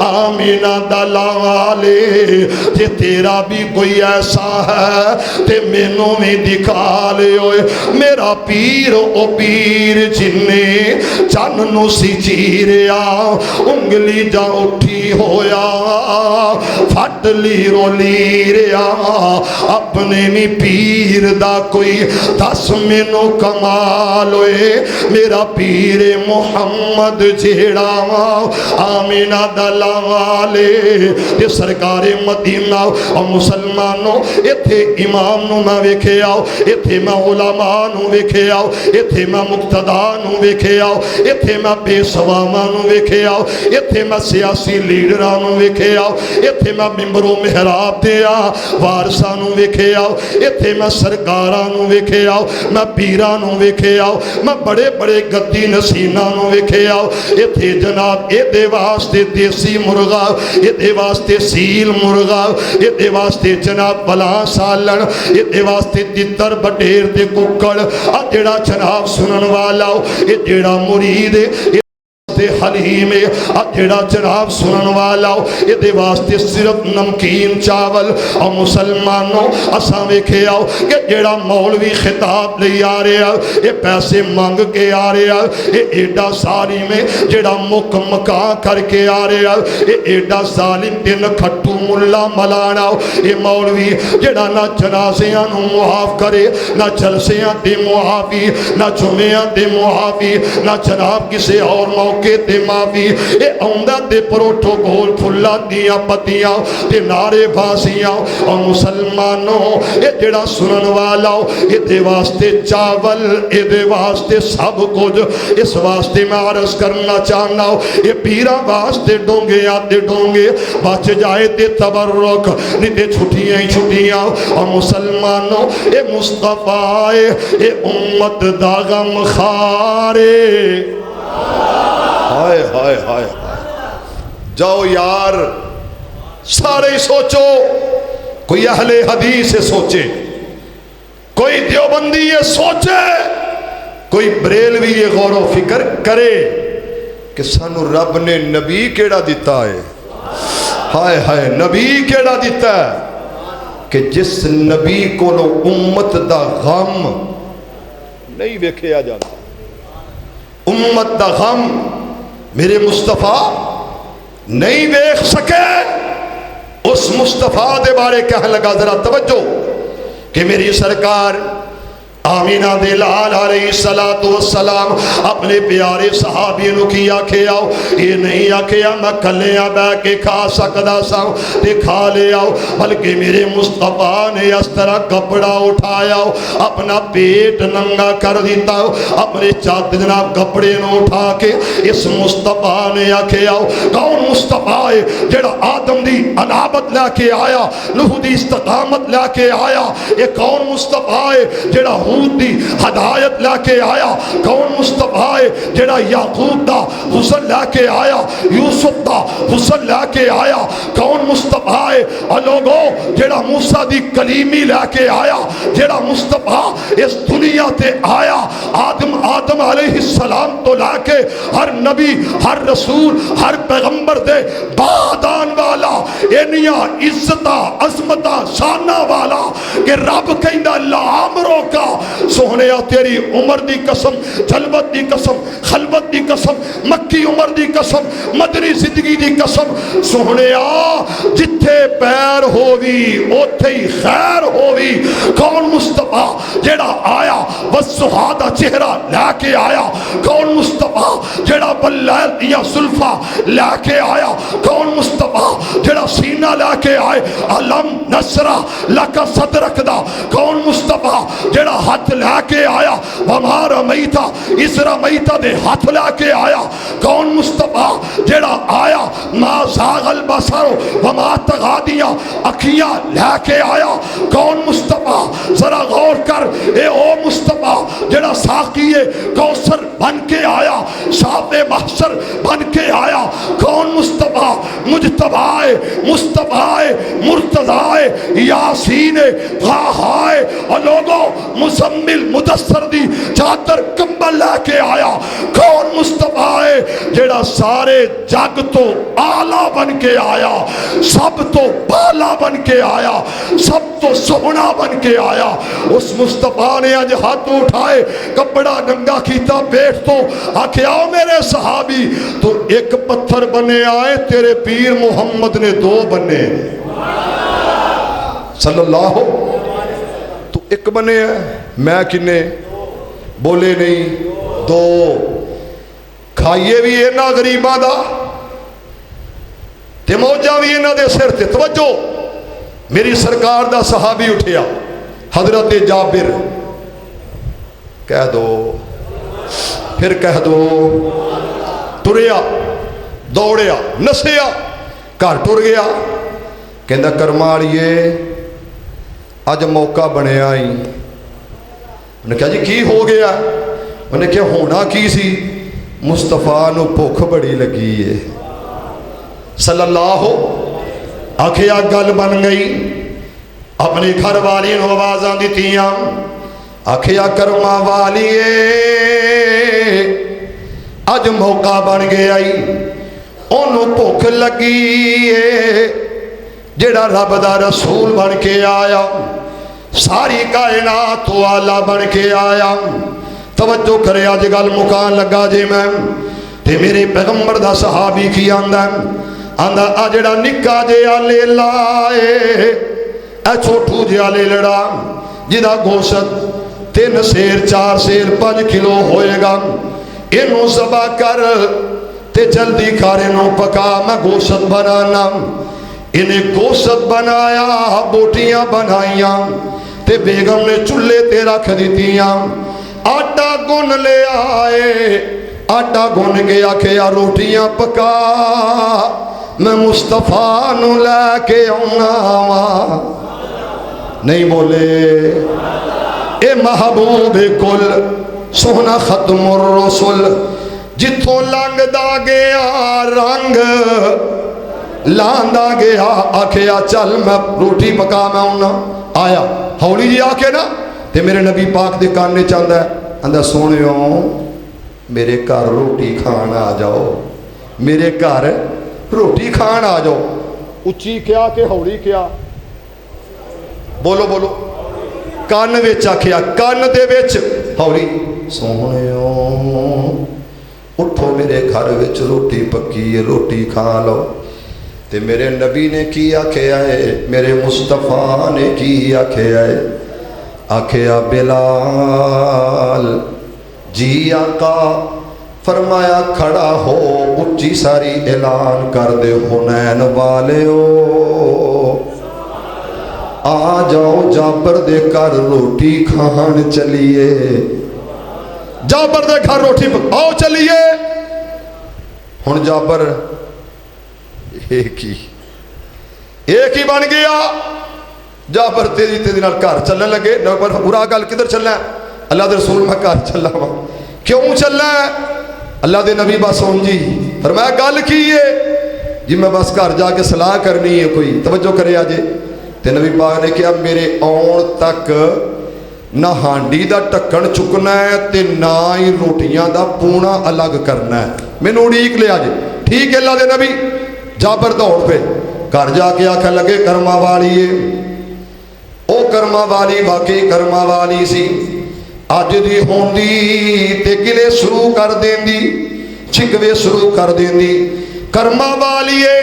آمینہ دلالے جے تیرا بھی کوئی ایسا ہے تے مینوں میں دکھا لے ہوئے میرا پیر او پیر جننے چن نو سی چیریا انگلی جا اٹھی ہویا پھٹ لی رو لی ریا اپنے میں پیر دا کوئی 10 مینوں کمال ہوئے میرا پیر محمد جیڑا آمینہ دلالے یہ سرکار مدینہ اور مسلمانوں اتھے امام نو میں ویکھے آؤ اتھے میں علماء نو ویکھے آؤ اتھے میں مقتدہ نو ویکھے آؤ اتھے میں بے سواما نو ویکھے آؤ اتھے میں سیاسی لیڈران نو ویکھے آؤ اتھے میں ممبر و محراب دیا وارثاں نو ویکھے آؤ اتھے میں سرکاراں نو ویکھے آؤ میں پیراں نو ویکھے آؤ میں بڑے بڑے گدی نسیناں نو ویکھے آؤ اتھے جناب اے دے واسطے دیسی مرغا اے دے واسطے سیل مرغا اے دے واسطے جناب بلا سالن اے دے واسطے تتر بٹیر دے ککڑ جڑا جناب سنن والا اے جڑا مرید اے حلیم جڑا جناب سنن والا یہ دے واسطے صرف نمکین چاول اور مسلمانوں اساں ویکھے آؤ کہ جڑا مولوی خطاب لئی آ رہا یہ پیسے مانگ کے آ رہا یہ ایڈا ظالم ہے جڑا مک مکا کر کے آ رہا یہ ایڈا ظالم تے نہ کھٹو ملا ملانا یہ مولوی جڑا نہ جنازیاں نو معاف کرے نہ جلسیاں تے معافی نہ جمعیاں تے معافی نہ جناب کسی اور موقع موقع تے ماوی اے آندا تے پروٹوکول پھلاں دیاں پتیاں تے نعرے بازیاں او مسلمانوں اے جڑا سنن والا اے دے واسطے چاول اے دے واسطے سب کچھ اس واسطے میں عرض کرنا چاہنا اے پیراں واسطے ڈونگے آتے ڈونگے بچ جائے تے تبرک نہیں تے چھٹیاں ہی چھٹیاں اور مسلمانوں اے مصطفیٰ اے امت دا غم خارے ہائے ہائے ہائے جاؤ یار سارے سوچو کوئی اہل حدیث سوچے کوئی دیوبندی یہ سوچے کوئی بریلوی یہ غور و فکر کرے کہ سانو رب نے نبی کیڑا دیتا ہے ہائے ہائے نبی کیڑا دیتا ہے کہ جس نبی کو لو امت دا غم نہیں ویکھیا جاتا امت دا غم میرے مصطفیٰ نہیں ویکھ سکے اس مصطفیٰ دے بارے کہنے لگا ذرا توجہ کہ میری سرکار آمینہ دے لال علیہ السلام اپنے پیارے صحابی نو کی آکھے آؤ یہ نہیں آکھے میں کلیاں بے کے کھا سکدا ساں تے کھا لے آؤ بلکہ میرے مصطفیٰ نے اس طرح کپڑا اٹھایا اپنا پیٹ ننگا کر دیتا اپنے چادر جناب کپڑے نو اٹھا کے اس مصطفیٰ نے آکھے آؤ کون مصطفیٰ ہے جڑا آدم دی انابت لے کے آیا نوح دی استقامت لے کے آیا یہ کون مصطفیٰ ہے جڑا دی ہدایت لے کے آیا کون مصطفیٰ ہے جڑا یعقوب دا حسن لے کے آیا یوسف دا حسن لے کے آیا کون مصطفیٰ ہے اور لوگوں جڑا موسیٰ دی کلیمی لے کے آیا جڑا مصطفیٰ اس دنیا تے آیا آدم علیہ السلام تو لے کے ہر نبی ہر رسول ہر پیغمبر دے بادان والا انیا عزتہ عظمتہ شانہ والا کہ رب کہندہ لامروں کا سوہنیا تیری عمر دی قسم جلوت دی قسم خلوت دی قسم مکی عمر دی قسم مدنی زندگی دی قسم سوہنیا جتھے پیر ہووی اوتھے ہی خیر ہووی کون مصطفیٰ جڑا آیا والضحیٰ دا چہرہ لے کے آیا کون مصطفیٰ جڑا باللیل دیا زلفہ لے کے آیا کون مصطفیٰ جڑا سینہ لے کے آئے علم نصرہ لکا صدرک دا کون مصطفیٰ جڑا ہاتھ لے کے آیا وما رمیتا اس رمیتا دے ہاتھ لے کے آیا کون مصطفیٰ جڑا آیا ما زاغ البصر وما تغادیا اکھیاں لے کے آیا کون مصطفیٰ ذرا غور کر اے او مصطفیٰ جڑا ساقی کوثر بن کے آیا شاف محشر بن کے آیا کون مصطفیٰ مجتبیٰ مصطفیٰ مرتضیٰ یاسین طٰہٰ اور لوگوں مزمل مدثر دی چادر کمبل لے کے آیا کون مصطفیٰ ہے جڑا سارے جگ تو آلہ بن کے آیا سب تو بالا بن کے آیا سب تو سونا بن کے آیا اس مصطفیٰ نے آج ہاتھ اٹھائے کپڑا ننگا کیتا بیٹھ تو آکھے آؤ میرے صحابی تو ایک پتھر بنے آئے تیرے پیر محمد نے دو بنے صلی اللہ تو ایک بنے ہیں میں کنے بولے نہیں دو کھائیے بھی اینا غریبہ دا تے موجہ بھی اینا دے سر تے توجہ میری سرکار دا صحابی اٹھیا حضرت جابر کہہ دو پھر کہہ دو تریا دوڑیا نسیا گھر ٹر گیا کہندہ کرمالیے آج موقع بنے آئی انہوں نے کہا جی کی ہو گیا انہوں نے کہا ہونا کی سی مصطفیٰ نو بھوک بڑی لگی ہے صلی اللہ آکھیا گل بن گئی اپنی گھر والی نو آوازاں دیتیاں آکھیا کرما والیے اج موقع بن گیا انہوں بھوک لگی ہے جڑا رب دا رسول بن کے آیا ساری کائنات تو آلہ بن کے آیا توجہ کرے آج گل مکان لگا جے میں تے میرے پیغمبر دا صحابی کی آندہ آجڑا نکا جے آلے لائے اے چھوٹو جے آلے لڑا جدہ گوشت 3 سیر 4 سیر 5 کلو ہوئے گا انہوں زبا کر تے جلدی کھارے نو پکا میں گوشت بنانا انہیں گوشت بنایا بوٹیاں بنائیاں تے بیگم نے چولہے تے رکھ دیتیاں آٹا گن لے آئے آٹا گن کے آکھیا روٹیاں پکا میں مصطفیٰ نو لے کے آنا وا نہیں بولے اے محبوب کل سونا ختم الرسل جتوں لنگ دا گیا رنگ لاندا گیا آکھیا چل میں روٹی پکا میں آنا آیا ہولی جی آکے نا تے میرے نبی پاک دے کاننے چاہتا ہے اندر سونیوں میرے گھر روٹی کھانا آ جاؤ میرے گھر روٹی کھانا آ جاؤ اچھی کیا کہ ہولی کیا بولو بولو کان وچ آکھیا کان دے وچ ہولی سونیوں اٹھو میرے گھر وچ روٹی پکی ہے روٹی کھا لو تے میرے نبی نے کی آکھیا ہے میرے مصطفیٰ نے کی آکھیا ہے آکھیا بلال جی آقا فرمایا کھڑا ہو اچھی ساری اعلان کر دے حنین والیو آ جاؤ جابر دے گھر روٹی کھان چلیے جابر دے گھر روٹی آؤ چلیے ہن جابر ایک ہی بن گیا جابر تیزی نال گھر چلنے لگے جابر برا گل کدھر چلنا ہے اللہ دے رسول میں گھر چلا ہوا کیوں چلنا ہے اللہ دے نبی بس ہوں جی فرمایا گل کی ہے جی میں بس گھر جا کے صلاح کرنی ہے کوئی توجہ کرے آجے تے نبی پاک نے کہا میرے آن تک نہ ہانڈی دا ٹکن چکنا ہے تے نہ ہی روٹیاں دا پونا الگ کرنا ہے میں نوڑیک لے آجے ٹھیک ہے اللہ دے نبی جابر دوڑ پہ گھر جا کے آکھا لگے کرما والی ہے او کرما والی باقی کرما والی سی آج دی ہوندی تے گلے شروع کر دین دی چکوے شروع کر دین دی کرما والی ہے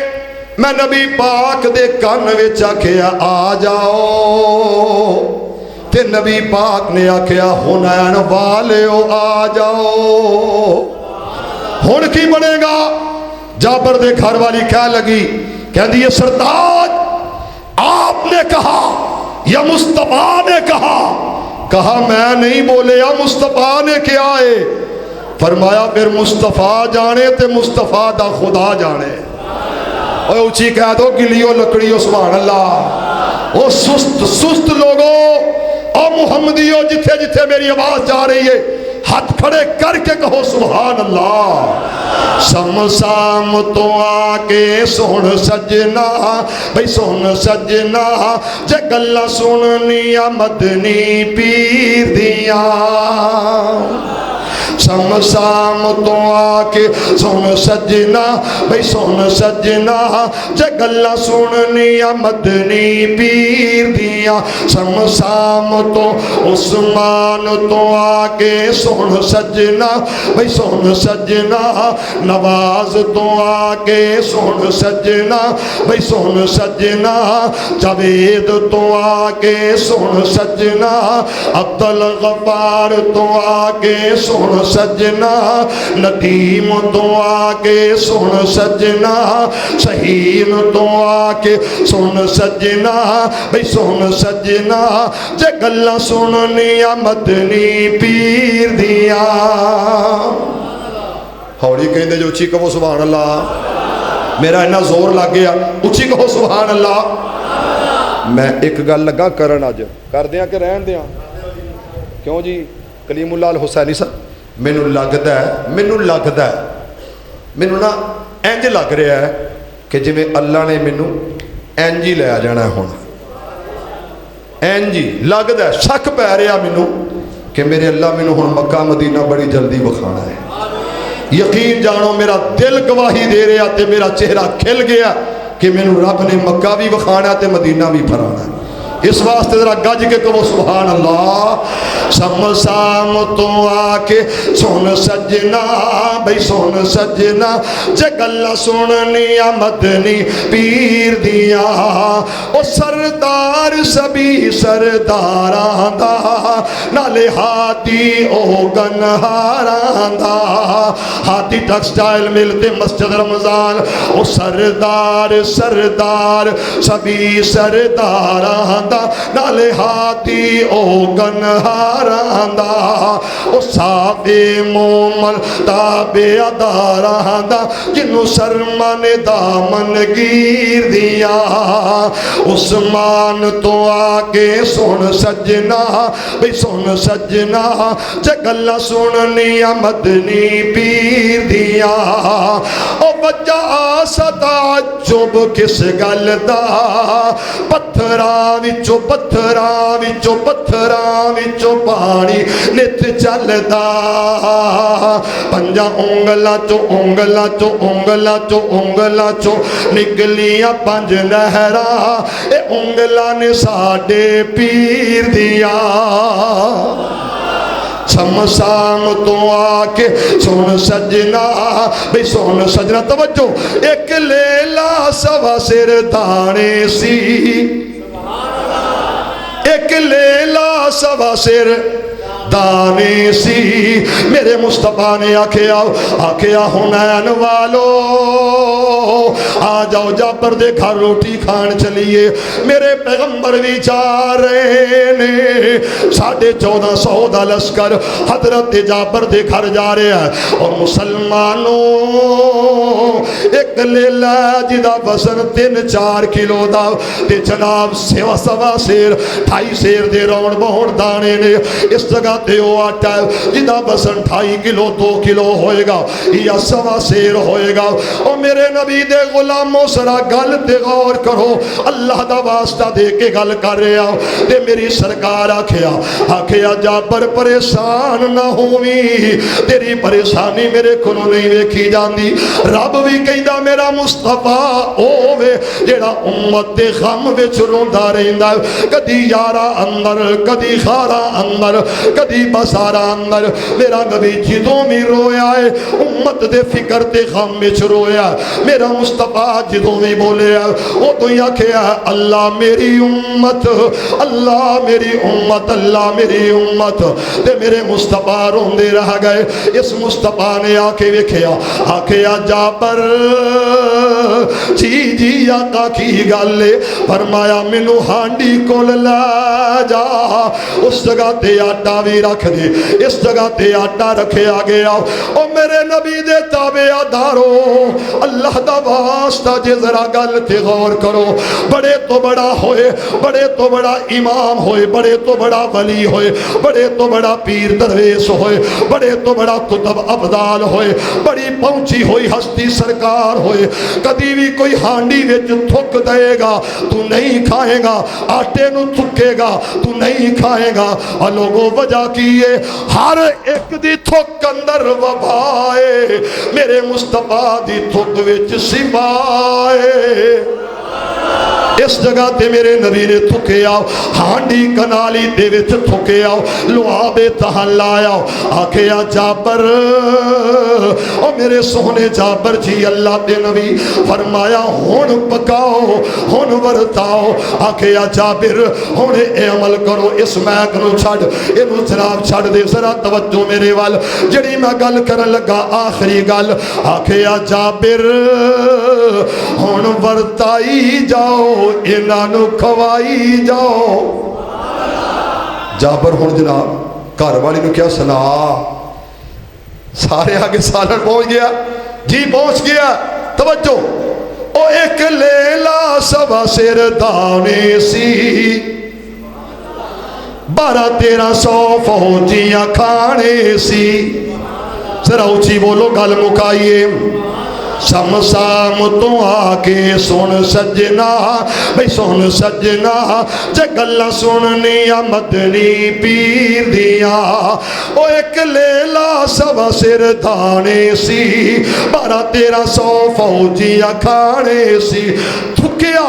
میں نبی پاک دے کان وچ آکھیا آ جاؤ تے نبی پاک نے آکھیا حنین والیو آ جاؤ ہن کی بنے گا جابر دے گھر والی کہہ لگی کہہ دی یہ سردار آپ نے کہا یا مصطفیٰ نے کہا میں نہیں بولے یا مصطفیٰ نے کیا ہے فرمایا پھر مصطفیٰ جانے تے مصطفیٰ دا خدا جانے اوہ اچھی کہہ دو گلیوں لکڑیوں سبحان اللہ او سست لوگوں او محمدیوں جتھے جتھے میری آواز جا رہی ہے ہاتھ کھڑے کر کے کہو سبحان اللہ سم تو آکے سن سجنا بھئی سن سجنا جے گلہ سننیا مدنی پیر دیا سم تو آکے سن سجنا بھئی سن سجنا جے گلہ سننیا مدنی پیر دیا سم تو عثمان تو آکے سن سجنا بھئی سن سجنا نواز تو آکے سن سجنا بھئی سن سجنا جاوید تو آکے سن سجنا عبدالغفار تو آکے سن سجنا ندیم تو آکے سن سجنا شہین تو آکے سن سجنا بھئی سن سجنا جے گلہ سننیا مدنی پیر دیا ہوڑی کہیں دے جو اچھی کہو سبحان اللہ میرا انہا زور لگ گیا اچھی کہو سبحان اللہ میں ایک گل لگا کرن آج کر دیا کہ رہن دیا کیوں جی کلیم اللہ الحسینی صاحب مینوں لگدا ہے مینوں نا انج لگ رہا ہے کہ جی میں اللہ نے مینوں انج ہی لے آ جانا ہے ہن انج ہی لگدا ہے شک پہ رہا مینوں کہ میرے اللہ مینوں ہن مکہ مدینہ بڑی جلدی بکھانا ہے یقین جانو میرا دل گواہی دے رہا تے میرا چہرہ کھل گیا کہ مینوں رب نے مکہ بھی بکھانا تے مدینہ بھی پھرانا ہے اس واسطے ذرا گج کے کہو سبحان اللہ. سمسام تو آ کے سن سجنا بھئی سن سجنا جے گلا سننی مدنی پیر دیا او سردار سبھی سرداراں دا نالے ہاتھی او گنہاراں دا. ہاتھی ٹیکسٹائل ملتے مسجد رمضان او سردار سردار سبھی سرداراں دا نالے ہاتھی او گنہاراں دا او صحابے مومن تابے اداراں دا جنوں سرمن دامن گیر دیا. عثمان تو آگے سن سجنا بھئی سن سجنا جے گلا سننی مدنی پیر دیا او وجہ تعجب کس گل دا پتھراں وچوں پتھراں وچوں پتھراں وچوں پانی نت چلدا پنجا انگلاں چوں انگلاں چوں انگلاں چوں انگلاں چوں نکلیاں پنج نہراں اے انگلاں نے ساڈے پیر دیا. سمسام تو آ کے سن سجنا بھئی سن سجنا توجہ ایک لیلا سوا سر دانے سی ایک لیلا سوا سر دانے سی. میرے مصطفیٰ نے آکھیا حنین والو آ جاؤ جابر دے گھر روٹی کھان چلیے. میرے پیغمبر بھی جا رہے نے 1450 دا لشکر حضرت جابر دے گھر جا رہے ہیں اور مسلمانوں ایک لیلہ جدا وزن 3-4 کلو دا تے جناب سوا سوا سیر 2.5 سیر دے روڑ بہڑ دانے نے. اس جگہ تے وہ آٹا ہے جدا وزن 2.5 کلو 2 کلو ہوئے گا یا سوا سیر ہوئے گا. اور میرے نبی دے غلاموں سرا گل تے غور کرو اللہ دا واسطہ دے کے گل کر رہے آؤ تے میری سرکار آکھیا جابر پریشان نہ ہوئی تیری پریشانی میرے کھنوں نہیں ویکھی جاندی. رب بھی کہندا میرا مصطفیٰ اوے جیڑا امت دے غم وچ روندا رہندا کدی یارا اندر کدی خارا اندر کدی بازارا اندر. میرا نبی جدوں بھی رویا ہے امت دے فکر تے غم وچ رویا. میرا مصطفیٰ جدوں بھی بولے وہ تو یہ کہا اللہ میری امت اللہ میری امت اللہ میری امت تے میرے مصطفیٰ روندے رہ گئے. اس مصطفیٰ نے آکے آکھیا جابر جی آقا کی گل فرمایا مینوں ہانڈی کول لے جا اس جگہ تے آٹا بھی رکھ دے. اس جگہ تے آٹا رکھیا گیا. او میرے نبی دے تابعدارو اللہ دا واسطہ جے ذرا گل تے غور کرو. بڑے تو بڑا ہوئے بڑے تو بڑا امام ہوئے بڑے تو بڑا ولی ہوئے بڑے تو بڑا پیر درویش ہوئے بڑے تو بڑا کتب ابدال ہوئے بڑی پہنچی ہوئی ہستی سرکار ہوئے کدی بھی کوئی ہانڈی وچ تھک دے گا تو نہیں کھائے گا آٹے نو تھکے گا تو نہیں کھائے گا. اور لوگوں وجہ کیے ہر ایک دی تھک اندر وبائے میرے مصطفیٰ دی تھک وچ سبائے. اس جگہ تے میرے نبی نے تھکے آؤ ہانڈی کنالی دے وچ تھکے آؤ لوابے تہن لایا آکھیا جابر او میرے سونے جابر جی اللہ دے نبی فرمایا ہون پکاؤ ہون ورتاؤ. آکھیا جابر ہون اے عمل کرو اس میک نو چھڑ اینو جناب چھڑ دے ذرا توجہ میرے وال جڑی میں گل کرن لگا آخری گل. آکھیا جابر ہون ورتائی جاؤ انہاں کھوائی جاؤ. جابر ہن جناب گھر والی نو کیا سنا سارے آگے سالن پہنچ گیا جی پہنچ گیا. توجہ او ایک لیلا سوا سر دانے سی 1200-1300 فوجیاں کھانے سی. ذرا اونچی بولو گل مکائیے. سمسام تو آکے سن سجنا بھئی سن سجنا جے گلہ سننی مدنی پیر دیا. او ایک لیلا سوا سر دانے سی 1200-1300 فوجیاں کھانے سی. تھکیا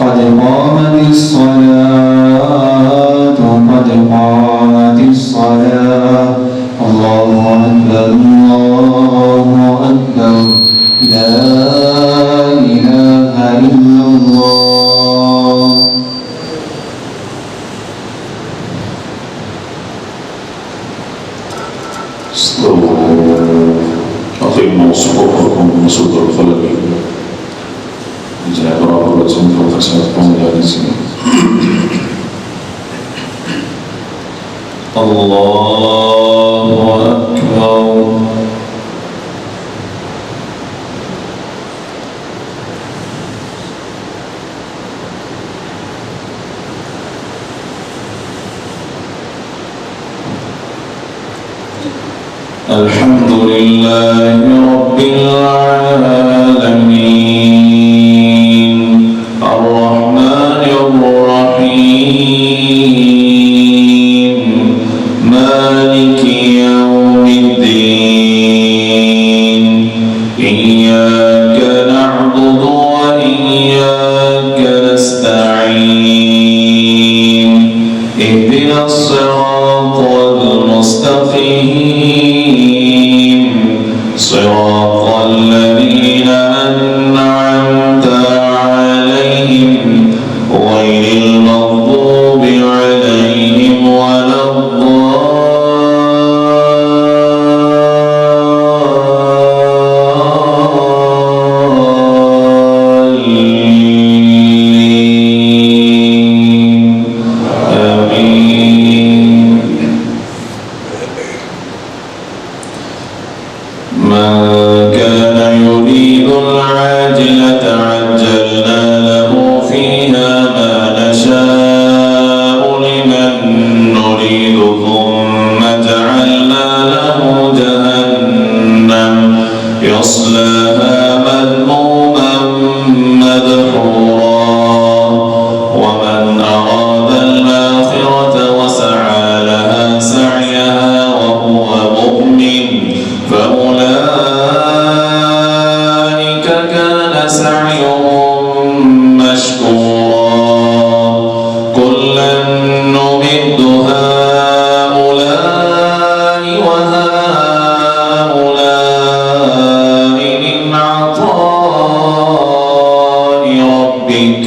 قد قامت الصلاة قد قامت الصلاة الله أكبر الله أكبر لا إله إلا الله استووا أقيموا صفوفكم وسد الخلل جاء برابر فوق سيدكم جالسين الله أكبر الحمد لله رب العالمين الرحمن الرحيم مالك يوم الدين إياك نعبد وإياك نستعين اهدنا الصراط المستقيم صراط الذين أنعمت عليهم غير المغضوب عليهم ولا الضالين آمين من كان يريد العاجلة عجلنا له فيها ما نشاء لمن نريد ثم جعلنا له جهنم يصلاها مذموما مدحورا ومن أراد الآخرة وسعى لها سعيها وهو مؤمن فأولئك كان سعيهم مشكورا كلا نمد هؤلاء وهؤلاء من عطاء ربك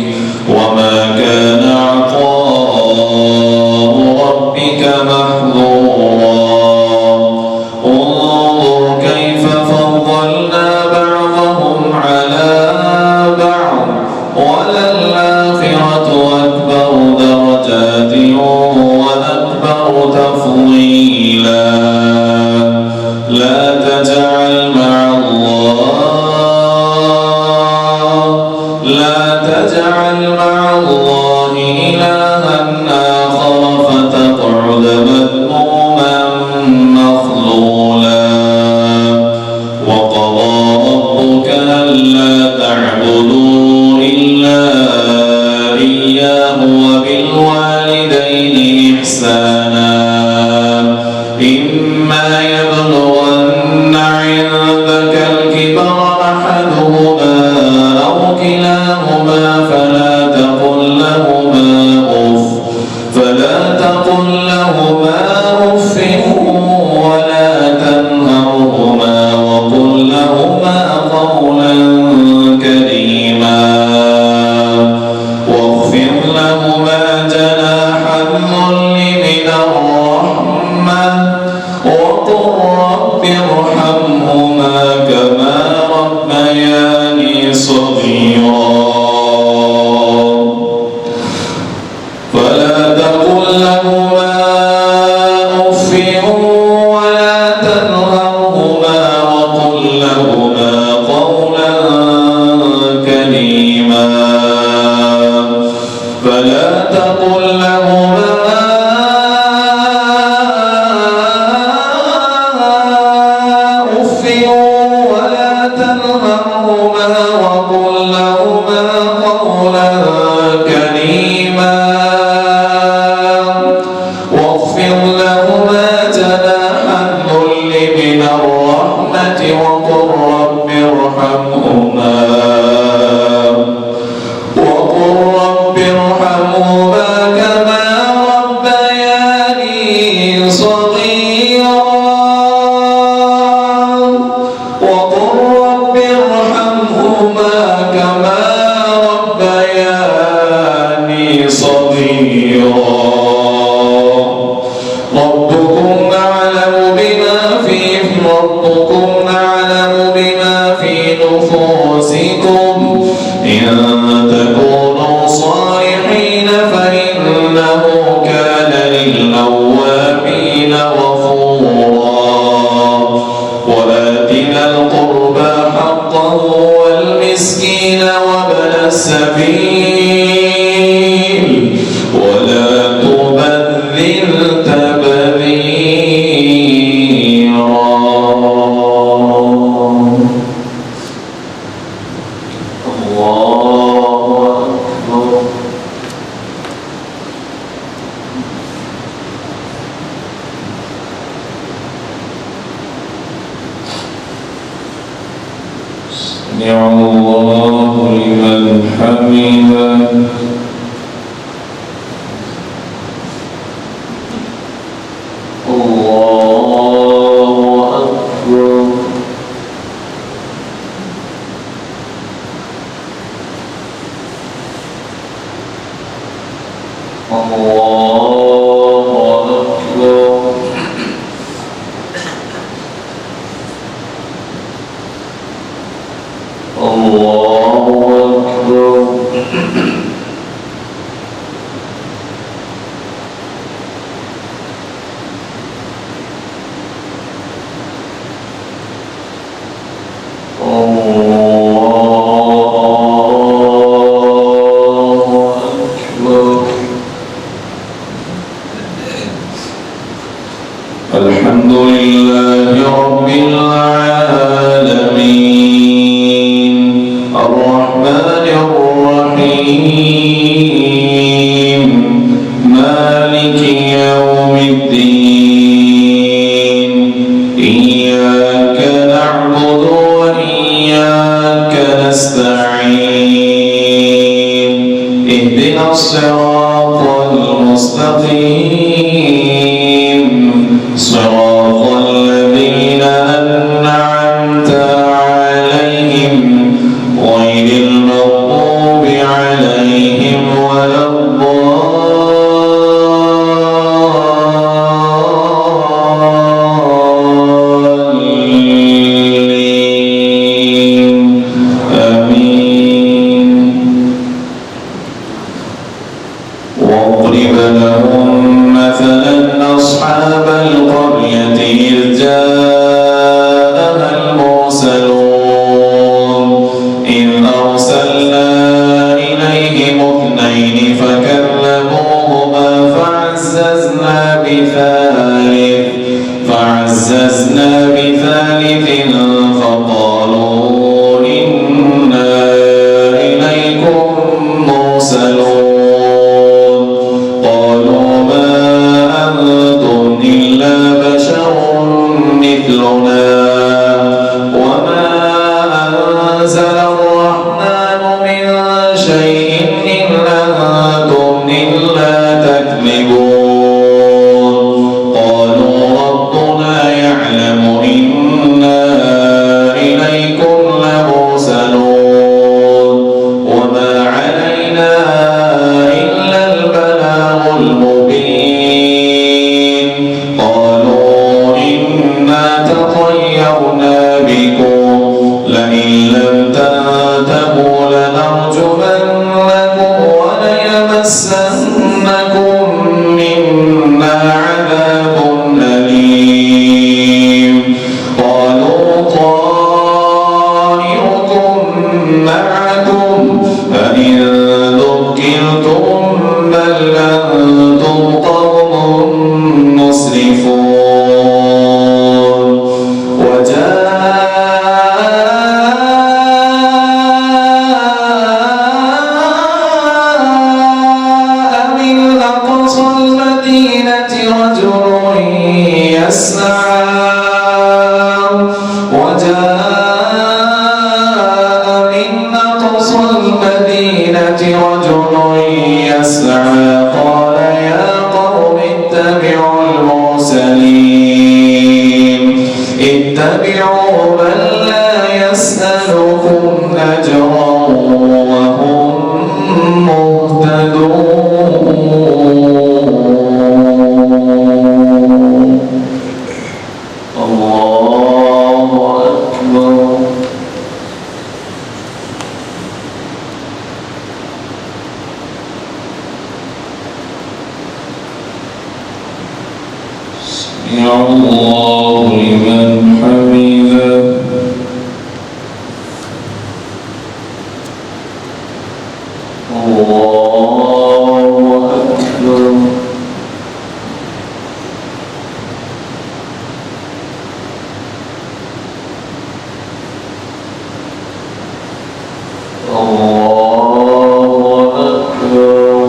وما كان عطاء ربك محظورا انظر كيف فضلنا بعضهم على بعض وللآخرة أكبر درجات وأكبر تفضيلا لا تجعل مع الله إلها آخر فتقعد مذموما مخذولا وقضى ربك ألا تعبدوا إلا إياه وبالوالدين إحسانا إما يبلغن عندك الكبر أحدهما أو كلاهما فلا تقل لهما أف ولا تنهرهما وقل لهما قولا كريما واخفض لهما جناح الذل من الرحمة وقل رب ارحمهما كما ربياني صغيرا ارحمهما وقل لهما قولا كريما واخفض لهما جناح الذل من الرحمة وقل رب ارحمهما كما ربياني صغيرا وقل رب ارحمهما كما ربياني صغيرا ربكم أعلم بما في نفوسكم إن تكونوا صالحين فإنه كان للأوابين غفورا وآت ذا القربى حقه والمسكين وابن السبيل ولا تبذر تبذيرا سمع الله لمن حمده الله أكبر الحمد لله رب العالمين الرحمن الرحيم مالك يوم الدين إياك نعبد وإياك نستعين اهدنا الصراط المستقيم صراط الذين أنعمت عليهم غير المغضوب عليهم ولا الضالين آمين واضرب لهم مثلا أصحاب القرية إذ جاءها المرسلون إذ أرسلنا إليهم اثنين فكذبوهما فعززنا بثالث فقالوا إنا إليكم مرسلون قالوا ما أنتم إلا بشر مثلنا وما أنزل الرحمن من شيء إلا أنتم إلا تكذبون قالوا ربنا يعلم إنا إليكم لمرسلون وما علينا إلا البلاغ المبين قالوا إنا تطيرنا بكم لئن لم تنتهوا لنرجمنكم وليمسنكم منا عذاب أليم قالوا طائركم معكم فإن ذكرتم بل أنتم قوم مسرفون وجاء يسألكم أجرا وهم مهتدون. الله أكبر. سمع الله لمن حمده. الله أكبر. الله أكبر.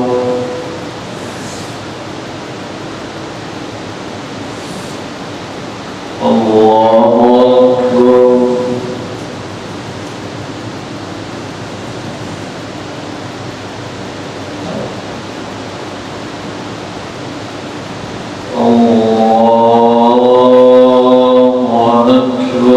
الله أكبر. الله أكبر.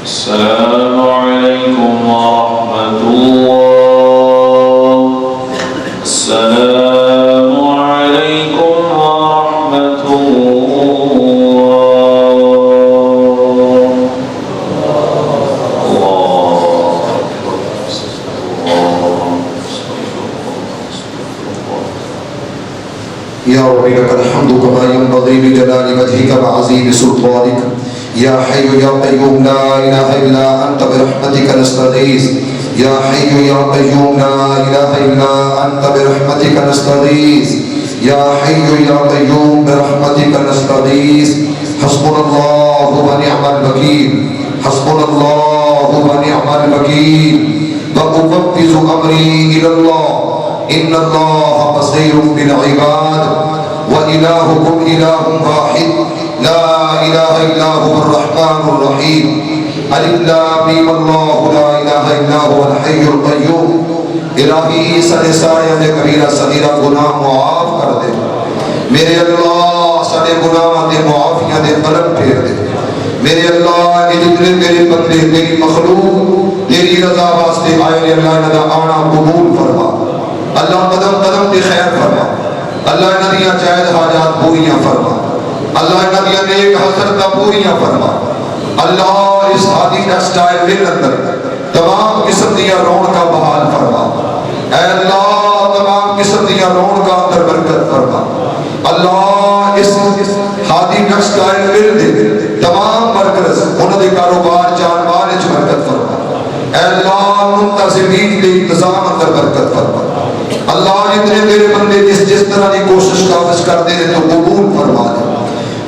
السلام عليكم ورحمة الله. السلام عليكم ورحمة الله. يا رب لك الحمد كما ينبغي لجلال وجهك وعظيم سلطانك. يا حي يا قيوم لا إله إلا أنت برحمتك نستغيث. يا حي يا قيوم لا إله إلا أنت برحمتك نستغيث. يا حي يا قيوم برحمتك نستغيث. حسبنا الله ونعم الوكيل. حسبنا الله ونعم الوكيل. وأفوض أمري إلى الله إن الله بصير بالعباد. وإلهكم إله واحد لا إله إلا هو الرحمن الرحيم. الف لام میم اللہ لا الہ الا هو الحی القیوم. الہی سارے سارے کبیرہ صغیرہ گناہ معاف کر دے. میرے اللہ سارے گناہ دے معافیاں دے قلم پھیر دے. میرے اللہ یہ جتنے میرے بندے میری مخلوق تیری رضا واسطے آئے اللہ انہاں دا آنا قبول فرما. اللہ قدم قدم دی خیر فرما. اللہ انہاں دیاں جائز حاجات پوریاں فرما. اللہ نبی نیک حضرت پوریاں فرما. اللہ اس ہادی ٹیکسٹائل مل اندر تمام قسم دیا رونقاں بحال فرما. اے اللہ تمام قسم دیا رونقاں اندر برکت فرما. اللہ اس ہادی ٹیکسٹائل مل دے تمام مرکز انہوں دے کاروبار جانبار اچ برکت فرما. اے اللہ منتظمین دے انتظام اندر برکت فرما. اللہ جتنے میرے بندے جس طرح کی کوشش کاوش کر دے تو قبول فرما دے.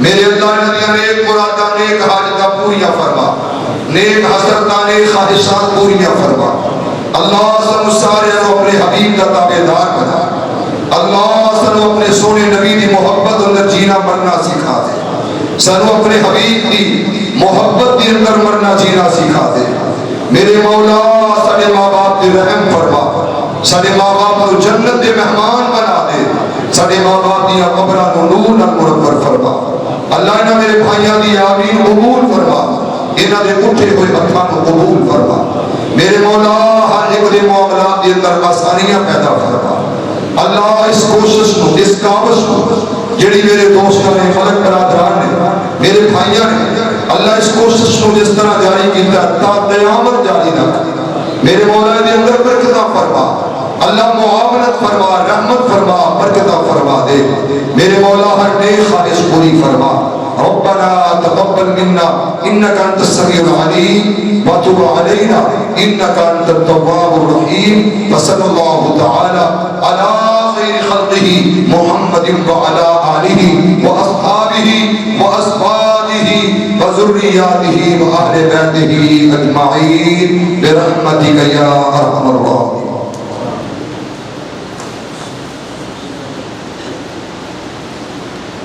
میرے اللہ نبیہ نیک مرادہ نیک حاجتہ پوریاں فرما. نیک حسرتہ نیک خواہشات پوریاں فرما. اللہ سن سارے اپنے حبیب کا تابعدار بنا. اللہ سن اپنے سونے نبی دی محبت اندر جینا مرنا سکھا دے. سن اپنے حبیب دی محبت دی اندر مرنا جینا سکھا دے. میرے مولا سارے ماں باپ دے رحم فرما. سارے ماں باپ کو جنت دے مہمان بنا دے. سارے ماں باپ دیا قبران نور منور فرما. اللہ انہاں میرے بھائیاں دی آمین قبول فرما. انہاں دے اٹھے ہوئے ہتھاں کو قبول فرما. میرے مولا ہر ایک دے معاملات دے اندر آسانیاں پیدا فرما. اللہ اس کوشش کو اس کاوش کو جڑی میرے دوستاں نے فلک برادران نے میرے بھائیاں نے اللہ اس کوشش کو جس طرح جاری کیتا تا قیامت جاری رکھ میرے مولا دے اندر برکتہ فرما اللہ معاونت فرما رحمت فرما برکتہ فرما دے میرے مولا ہر نیک خواہش پوری فرما ربنا تقبل منا انك انت السميع العليم وتب علينا انك انت التواب الرحيم وصلى الله تعالى على خير خلقه محمد وعلى اله واصحابه وازواجه وذرياته واهل بيته اجمعين برحمتك يا ارحم الراحمين.